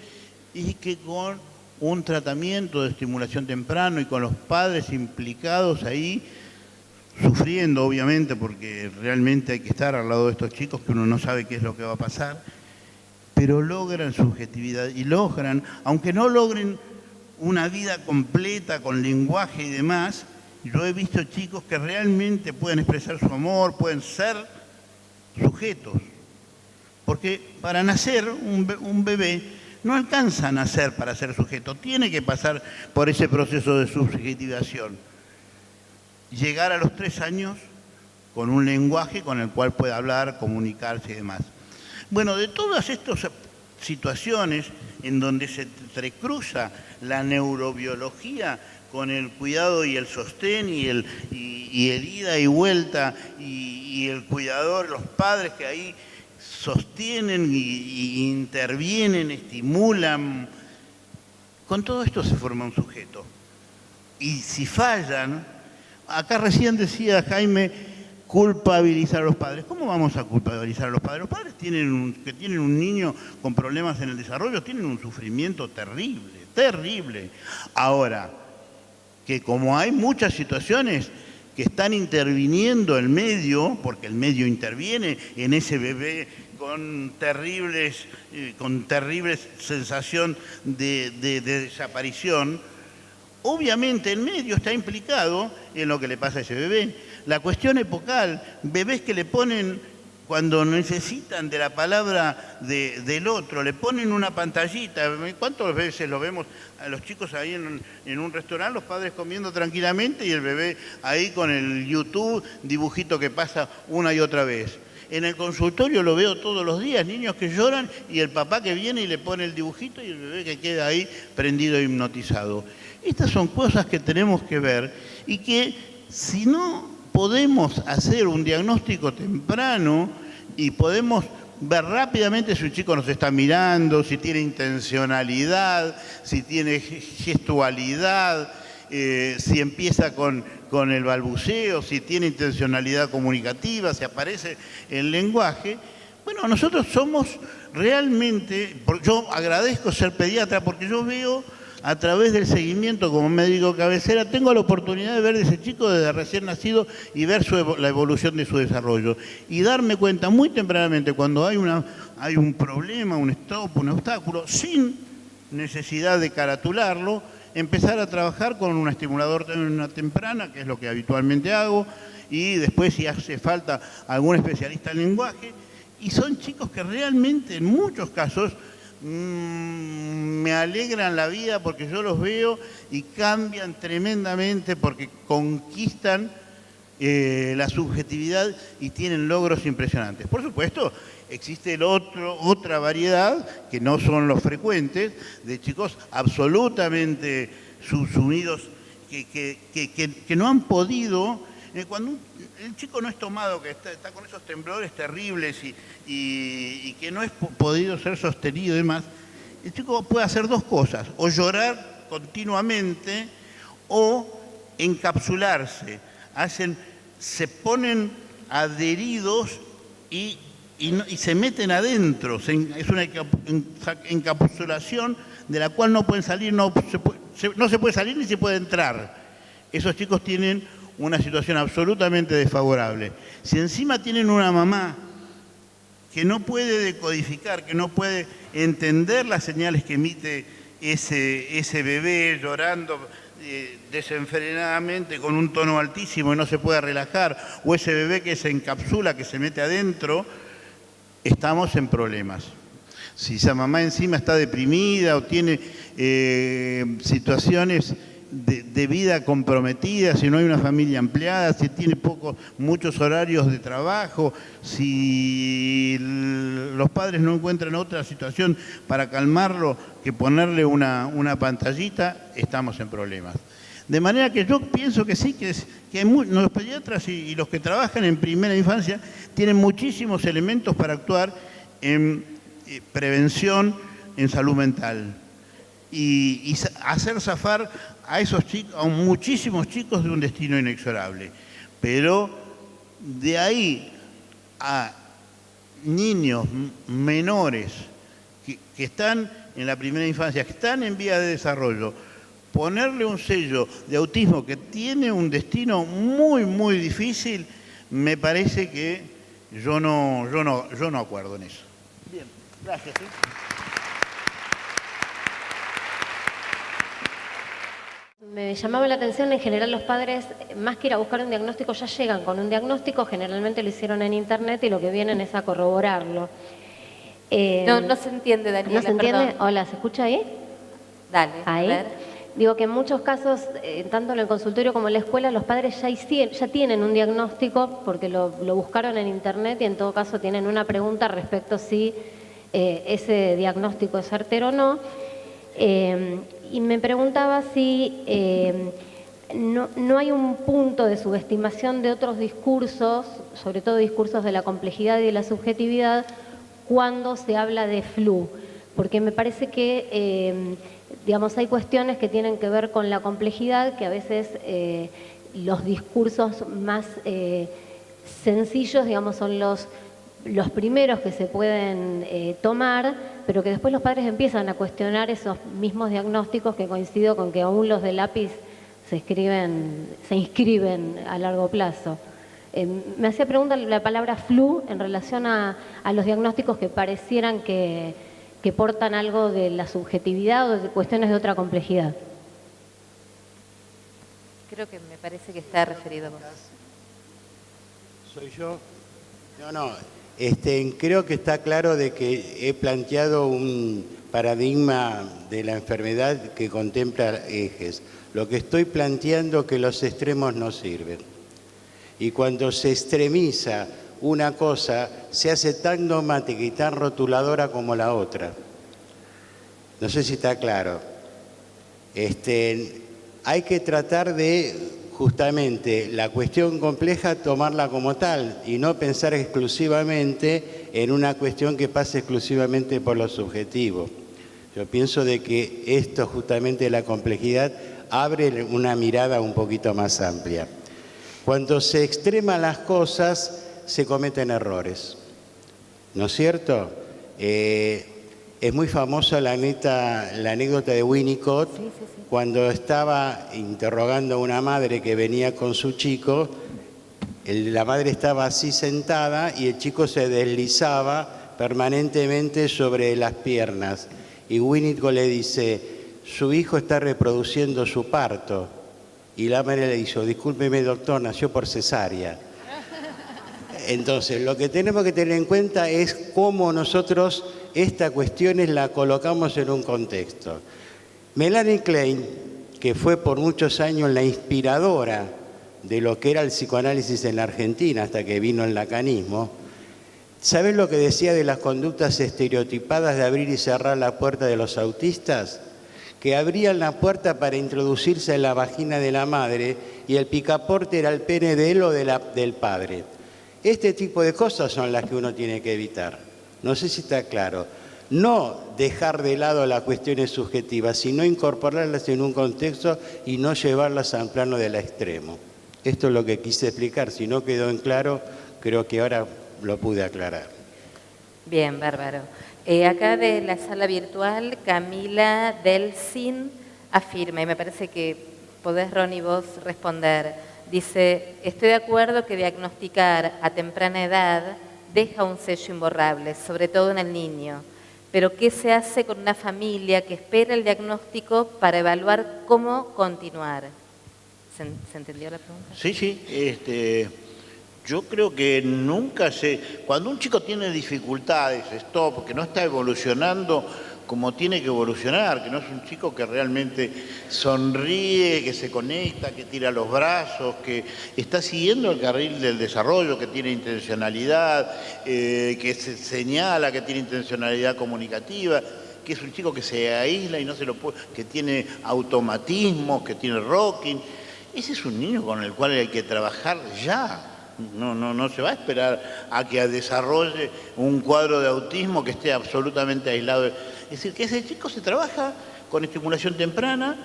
E: y que con un tratamiento de estimulación temprano y con los padres implicados ahí, sufriendo obviamente, porque realmente hay que estar al lado de estos chicos que uno no sabe qué es lo que va a pasar, pero logran subjetividad y logran, aunque no logren una vida completa con lenguaje y demás, yo he visto chicos que realmente pueden expresar su amor, pueden ser sujetos, porque para nacer un bebé no alcanza a nacer para ser sujeto, tiene que pasar por ese proceso de subjetivación. Llegar a los 3 años con un lenguaje con el cual pueda hablar, comunicarse y demás. Bueno, de todas estas situaciones en donde se entrecruza la neurobiología con el cuidado y el sostén y el ida y vuelta y el cuidador, los padres que ahí sostienen y intervienen, estimulan, con todo esto se forma un sujeto. Y si fallan, acá recién decía Jaime, culpabilizar a los padres. ¿Cómo vamos a culpabilizar a los padres? Los padres que tienen un niño con problemas en el desarrollo tienen un sufrimiento terrible, terrible. Ahora, que como hay muchas situaciones que están interviniendo el medio, porque el medio interviene en ese bebé con terrible sensación de desaparición, obviamente el medio está implicado en lo que le pasa a ese bebé. La cuestión epocal, bebés que le ponen, cuando necesitan de la palabra del otro, le ponen una pantallita. ¿Cuántas veces lo vemos a los chicos ahí en un restaurante, los padres comiendo tranquilamente y el bebé ahí con el YouTube, dibujito que pasa una y otra vez? En el consultorio lo veo todos los días, niños que lloran y el papá que viene y le pone el dibujito y el bebé que queda ahí prendido e hipnotizado. Estas son cosas que tenemos que ver y que si no podemos hacer un diagnóstico temprano y podemos ver rápidamente si un chico nos está mirando, si tiene intencionalidad, si tiene gestualidad, si empieza con el balbuceo, si tiene intencionalidad comunicativa, si aparece el lenguaje. Bueno, nosotros somos realmente, yo agradezco ser pediatra porque yo veo a través del seguimiento como médico cabecera, tengo la oportunidad de ver a ese chico desde recién nacido y ver la evolución de su desarrollo. Y darme cuenta muy tempranamente cuando hay un problema, un stop, un obstáculo, sin necesidad de caratularlo, empezar a trabajar con un estimulador temprana, que es lo que habitualmente hago, y después si hace falta algún especialista en lenguaje. Y son chicos que realmente en muchos casos me alegran la vida porque yo los veo y cambian tremendamente porque conquistan la subjetividad y tienen logros impresionantes. Por supuesto, existe otra variedad, que no son los frecuentes, de chicos absolutamente subsumidos, que no han podido, cuando el chico no es tomado, que está con esos temblores terribles y que no es podido ser sostenido y demás, el chico puede hacer dos cosas, o llorar continuamente o encapsularse. Se ponen adheridos y se meten adentro. Es una encapsulación de la cual no pueden salir, no se puede salir ni se puede entrar. Esos chicos tienen una situación absolutamente desfavorable. Si encima tienen una mamá que no puede decodificar, que no puede entender las señales que emite ese bebé llorando desenfrenadamente con un tono altísimo y no se puede relajar, o ese bebé que se encapsula, que se mete adentro, estamos en problemas. Si esa mamá encima está deprimida o tiene situaciones de vida comprometida, si no hay una familia ampliada, si tiene muchos horarios de trabajo, si los padres no encuentran otra situación para calmarlo que ponerle una pantallita, estamos en problemas. De manera que yo pienso que sí, que los pediatras y los que trabajan en primera infancia tienen muchísimos elementos para actuar en prevención en salud mental y hacer zafar a esos chicos, a muchísimos chicos de un destino inexorable. Pero de ahí a niños menores que están en la primera infancia, que están en vía de desarrollo, ponerle un sello de autismo que tiene un destino muy, muy difícil, me parece que yo no acuerdo en eso. Bien, gracias.
F: Me llamaba la atención, en general los padres, más que ir a buscar un diagnóstico, ya llegan con un diagnóstico, generalmente lo hicieron en internet y lo que vienen es a corroborarlo.
B: No se entiende, Daniela.
F: ¿No se entiende?
B: Perdón.
F: Hola, ¿se escucha ahí?
B: Dale,
F: Ahí.
B: a ver.
F: Digo que en muchos casos, tanto en el consultorio como en la escuela, los padres ya tienen un diagnóstico porque lo buscaron en internet y en todo caso tienen una pregunta respecto si ese diagnóstico es certero o no. Y me preguntaba si no hay un punto de subestimación de otros discursos, sobre todo discursos de la complejidad y de la subjetividad, cuando se habla de flu, porque me parece que hay cuestiones que tienen que ver con la complejidad, que a veces los discursos más sencillos, son los primeros que se pueden tomar, pero que después los padres empiezan a cuestionar esos mismos diagnósticos, que coincido con que aún los de lápiz se inscriben a largo plazo. Me hacía pregunta la palabra flu en relación a los diagnósticos que parecieran que portan algo de la subjetividad o de cuestiones de otra complejidad.
B: Creo que me parece que está referido a vos.
C: ¿Soy yo? No. Creo que está claro de que he planteado un paradigma de la enfermedad que contempla ejes. Lo que estoy planteando es que los extremos no sirven. Y cuando se extremiza una cosa, se hace tan dogmática y tan rotuladora como la otra. No sé si está claro. Hay que tratar de justamente la cuestión compleja tomarla como tal y no pensar exclusivamente en una cuestión que pase exclusivamente por lo subjetivo. Yo pienso de que esto, justamente la complejidad, abre una mirada un poquito más amplia. Cuando se extreman las cosas, se cometen errores, ¿no es cierto? Es muy famosa la anécdota de Winnicott, cuando estaba interrogando a una madre que venía con su chico. La madre estaba así sentada y el chico se deslizaba permanentemente sobre las piernas. Y Winnicott le dice, su hijo está reproduciendo su parto. Y la madre le dijo, discúlpeme doctor, nació por cesárea. Entonces, lo que tenemos que tener en cuenta es cómo nosotros estas cuestiones la colocamos en un contexto. Melanie Klein, que fue por muchos años la inspiradora de lo que era el psicoanálisis en la Argentina hasta que vino el lacanismo, ¿sabes lo que decía de las conductas estereotipadas de abrir y cerrar la puerta de los autistas? Que abrían la puerta para introducirse en la vagina de la madre y el picaporte era el pene de él o del padre. Este tipo de cosas son las que uno tiene que evitar. No sé si está claro. No dejar de lado las cuestiones subjetivas, sino incorporarlas en un contexto y no llevarlas a un plano del extremo. Esto es lo que quise explicar. Si no quedó en claro, creo que ahora lo pude aclarar.
B: Bien, bárbaro. Acá de la sala virtual, Camila Delsin afirma, y me parece que podés, Ronnie, vos responder. Dice, estoy de acuerdo que diagnosticar a temprana edad deja un sello imborrable, sobre todo en el niño. Pero ¿qué se hace con una familia que espera el diagnóstico para evaluar cómo continuar? ¿Se entendió la pregunta?
E: Sí. Yo creo que nunca cuando un chico tiene dificultades, porque no está evolucionando como tiene que evolucionar, que no es un chico que realmente sonríe, que se conecta, que tira los brazos, que está siguiendo el carril del desarrollo, que tiene intencionalidad, que se señala, que tiene intencionalidad comunicativa, que es un chico que se aísla y no se lo puede, que tiene automatismos, que tiene rocking. Ese es un niño con el cual hay que trabajar ya. No se va a esperar a que desarrolle un cuadro de autismo que esté absolutamente aislado. Es decir, que ese chico se trabaja con estimulación temprana,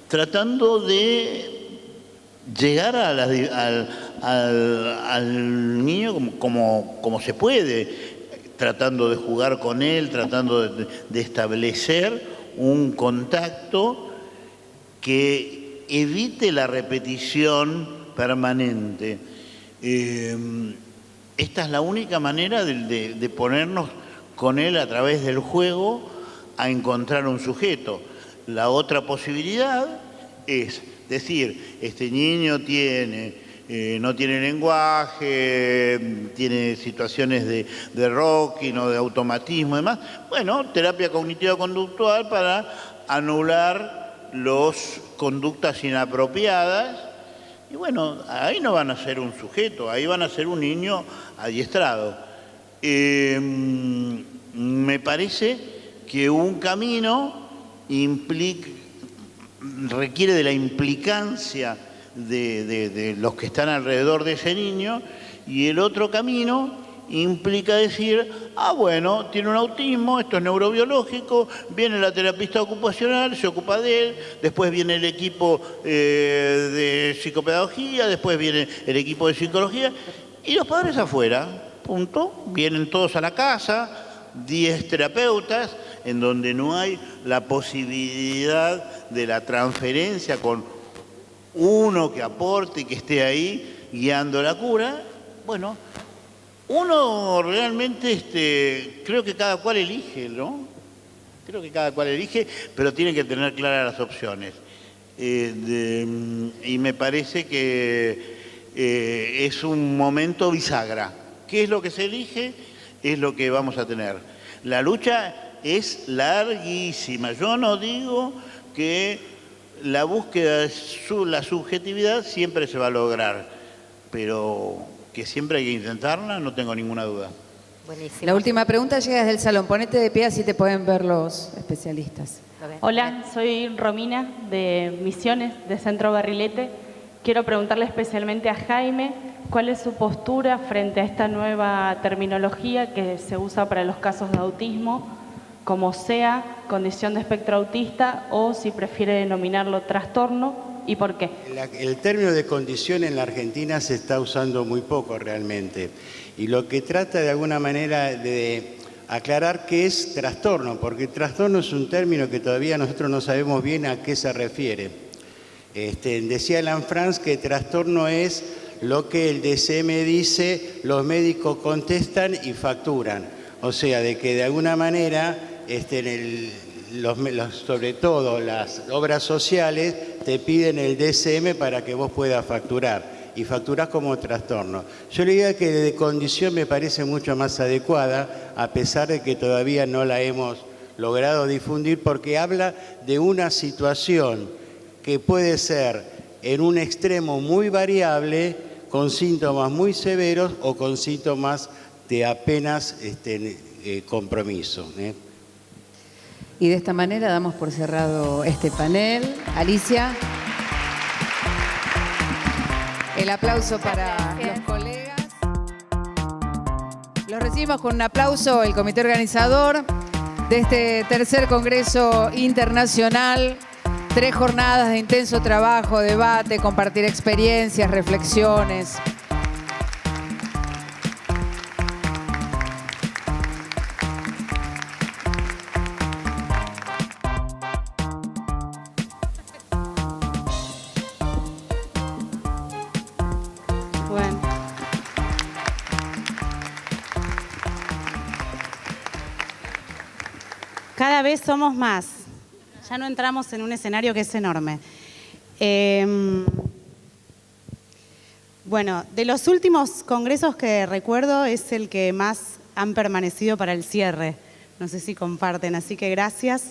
E: tratando de llegar al niño como se puede, tratando de jugar con él, tratando de establecer un contacto que evite la repetición permanente. Esta es la única manera de ponernos con él a través del juego a encontrar un sujeto. La otra posibilidad es decir, este niño no tiene lenguaje, tiene situaciones de rocking o de automatismo y demás. Bueno, terapia cognitiva conductual para anular las conductas inapropiadas. Y bueno, ahí no van a ser un sujeto, ahí van a ser un niño adiestrado. Me parece que un camino requiere de la implicancia de los que están alrededor de ese niño, y el otro camino implica decir, bueno, tiene un autismo, esto es neurobiológico, viene la terapista ocupacional, se ocupa de él, después viene el equipo de psicopedagogía, después viene el equipo de psicología, y los padres afuera, punto, vienen todos a la casa, 10 terapeutas, en donde no hay la posibilidad de la transferencia con uno que aporte y que esté ahí guiando la cura. Bueno, uno realmente, creo que cada cual elige, ¿no? Creo que cada cual elige, pero tiene que tener claras las opciones. Y me parece que es un momento bisagra. ¿Qué es lo que se elige? Es lo que vamos a tener. La lucha es larguísima. Yo no digo que la búsqueda de la subjetividad siempre se va a lograr, pero que siempre hay que intentarla, no tengo ninguna duda.
B: Buenísimo.
A: La última pregunta llega desde el salón. Ponete de pie así te pueden ver los especialistas.
G: Hola, soy Romina de Misiones, de Centro Barrilete. quiero preguntarle especialmente a Jaime, ¿cuál es su postura frente a esta nueva terminología que se usa para los casos de autismo, como sea condición de espectro autista, o si prefiere denominarlo trastorno, y por qué?
C: El término de condición en la Argentina se está usando muy poco realmente, y lo que trata de alguna manera de aclarar qué es trastorno, porque trastorno es un término que todavía nosotros no sabemos bien a qué se refiere. Decía Alan Franz que trastorno es lo que el DSM dice, los médicos contestan y facturan. O sea, de que de alguna manera, sobre todo las obras sociales, te piden el DSM para que vos puedas facturar. Y facturás como trastorno. Yo le diría que de condición me parece mucho más adecuada, a pesar de que todavía no la hemos logrado difundir, porque habla de una situación que puede ser en un extremo muy variable, con síntomas muy severos o con síntomas de apenas compromiso.
A: Y de esta manera damos por cerrado este panel. Alicia. El aplauso para los colegas. Los recibimos con un aplauso el comité organizador de este tercer Congreso Internacional. 3 jornadas de intenso trabajo, debate, compartir experiencias, reflexiones.
G: Bueno.
H: Cada vez somos más. Ya no entramos en un escenario que es enorme. Bueno, de los últimos congresos que recuerdo es el que más han permanecido para el cierre. No sé si comparten, así que gracias.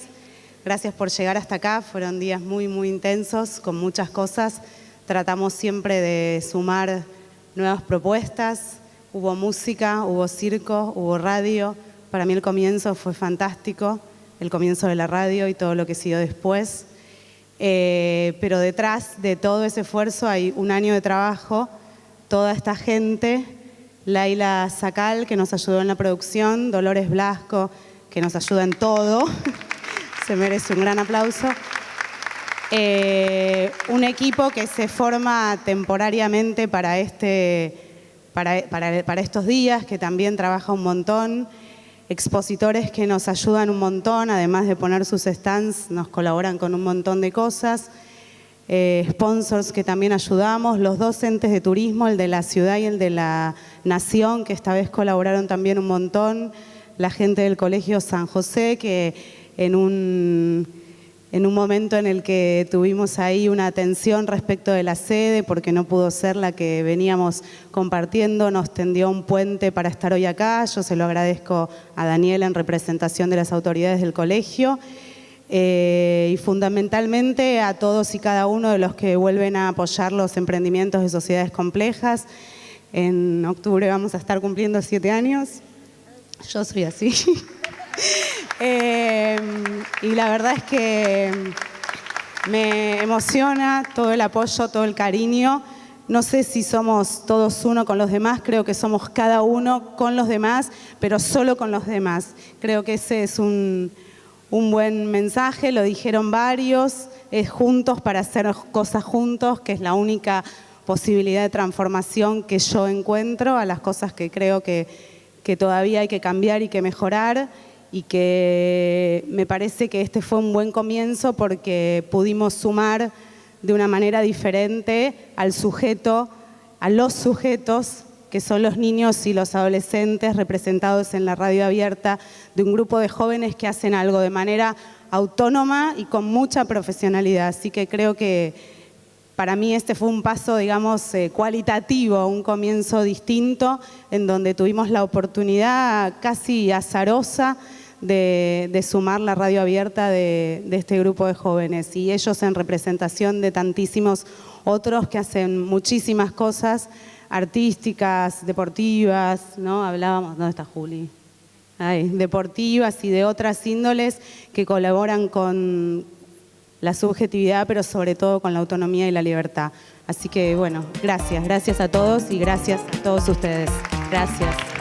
H: Gracias por llegar hasta acá. Fueron días muy, muy intensos, con muchas cosas. Tratamos siempre de sumar nuevas propuestas. Hubo música, hubo circo, hubo radio. Para mí el comienzo fue fantástico. El comienzo de la radio y todo lo que siguió después. Pero detrás de todo ese esfuerzo hay un año de trabajo, toda esta gente, Laila Sacal, que nos ayudó en la producción, Dolores Blasco, que nos ayuda en todo, se merece un gran aplauso. Un equipo que se forma temporariamente para estos días, que también trabaja un montón. Expositores que nos ayudan un montón, además de poner sus stands, nos colaboran con un montón de cosas. Sponsors que también ayudamos, los 2 entes de turismo, el de la ciudad y el de la nación, que esta vez colaboraron también un montón. La gente del Colegio San José, que en un momento en el que tuvimos ahí una tensión respecto de la sede, porque no pudo ser la que veníamos compartiendo, nos tendió un puente para estar hoy acá. Yo se lo agradezco a Daniela en representación de las autoridades del colegio. Y fundamentalmente a todos y cada uno de los que vuelven a apoyar los emprendimientos de sociedades complejas. En octubre vamos a estar cumpliendo 7 años. Yo soy así. Y la verdad es que me emociona todo el apoyo, todo el cariño. No sé si somos todos uno con los demás, creo que somos cada uno con los demás, pero solo con los demás. Creo que ese es un buen mensaje, lo dijeron varios, es juntos para hacer cosas juntos, que es la única posibilidad de transformación que yo encuentro a las cosas que creo que todavía hay que cambiar y que mejorar. Y que me parece que este fue un buen comienzo porque pudimos sumar de una manera diferente al sujeto, a los sujetos, que son los niños y los adolescentes representados en la radio abierta, de un grupo de jóvenes que hacen algo de manera autónoma y con mucha profesionalidad. Así que creo que para mí este fue un paso, digamos, cualitativo, un comienzo distinto, en donde tuvimos la oportunidad casi azarosa de sumar la radio abierta de este grupo de jóvenes, y ellos en representación de tantísimos otros que hacen muchísimas cosas artísticas, deportivas, ¿no? Hablábamos, ¿dónde está Juli? Deportivas y de otras índoles que colaboran con la subjetividad, pero sobre todo con la autonomía y la libertad. Así que, bueno, gracias a todos y gracias a todos ustedes. Gracias.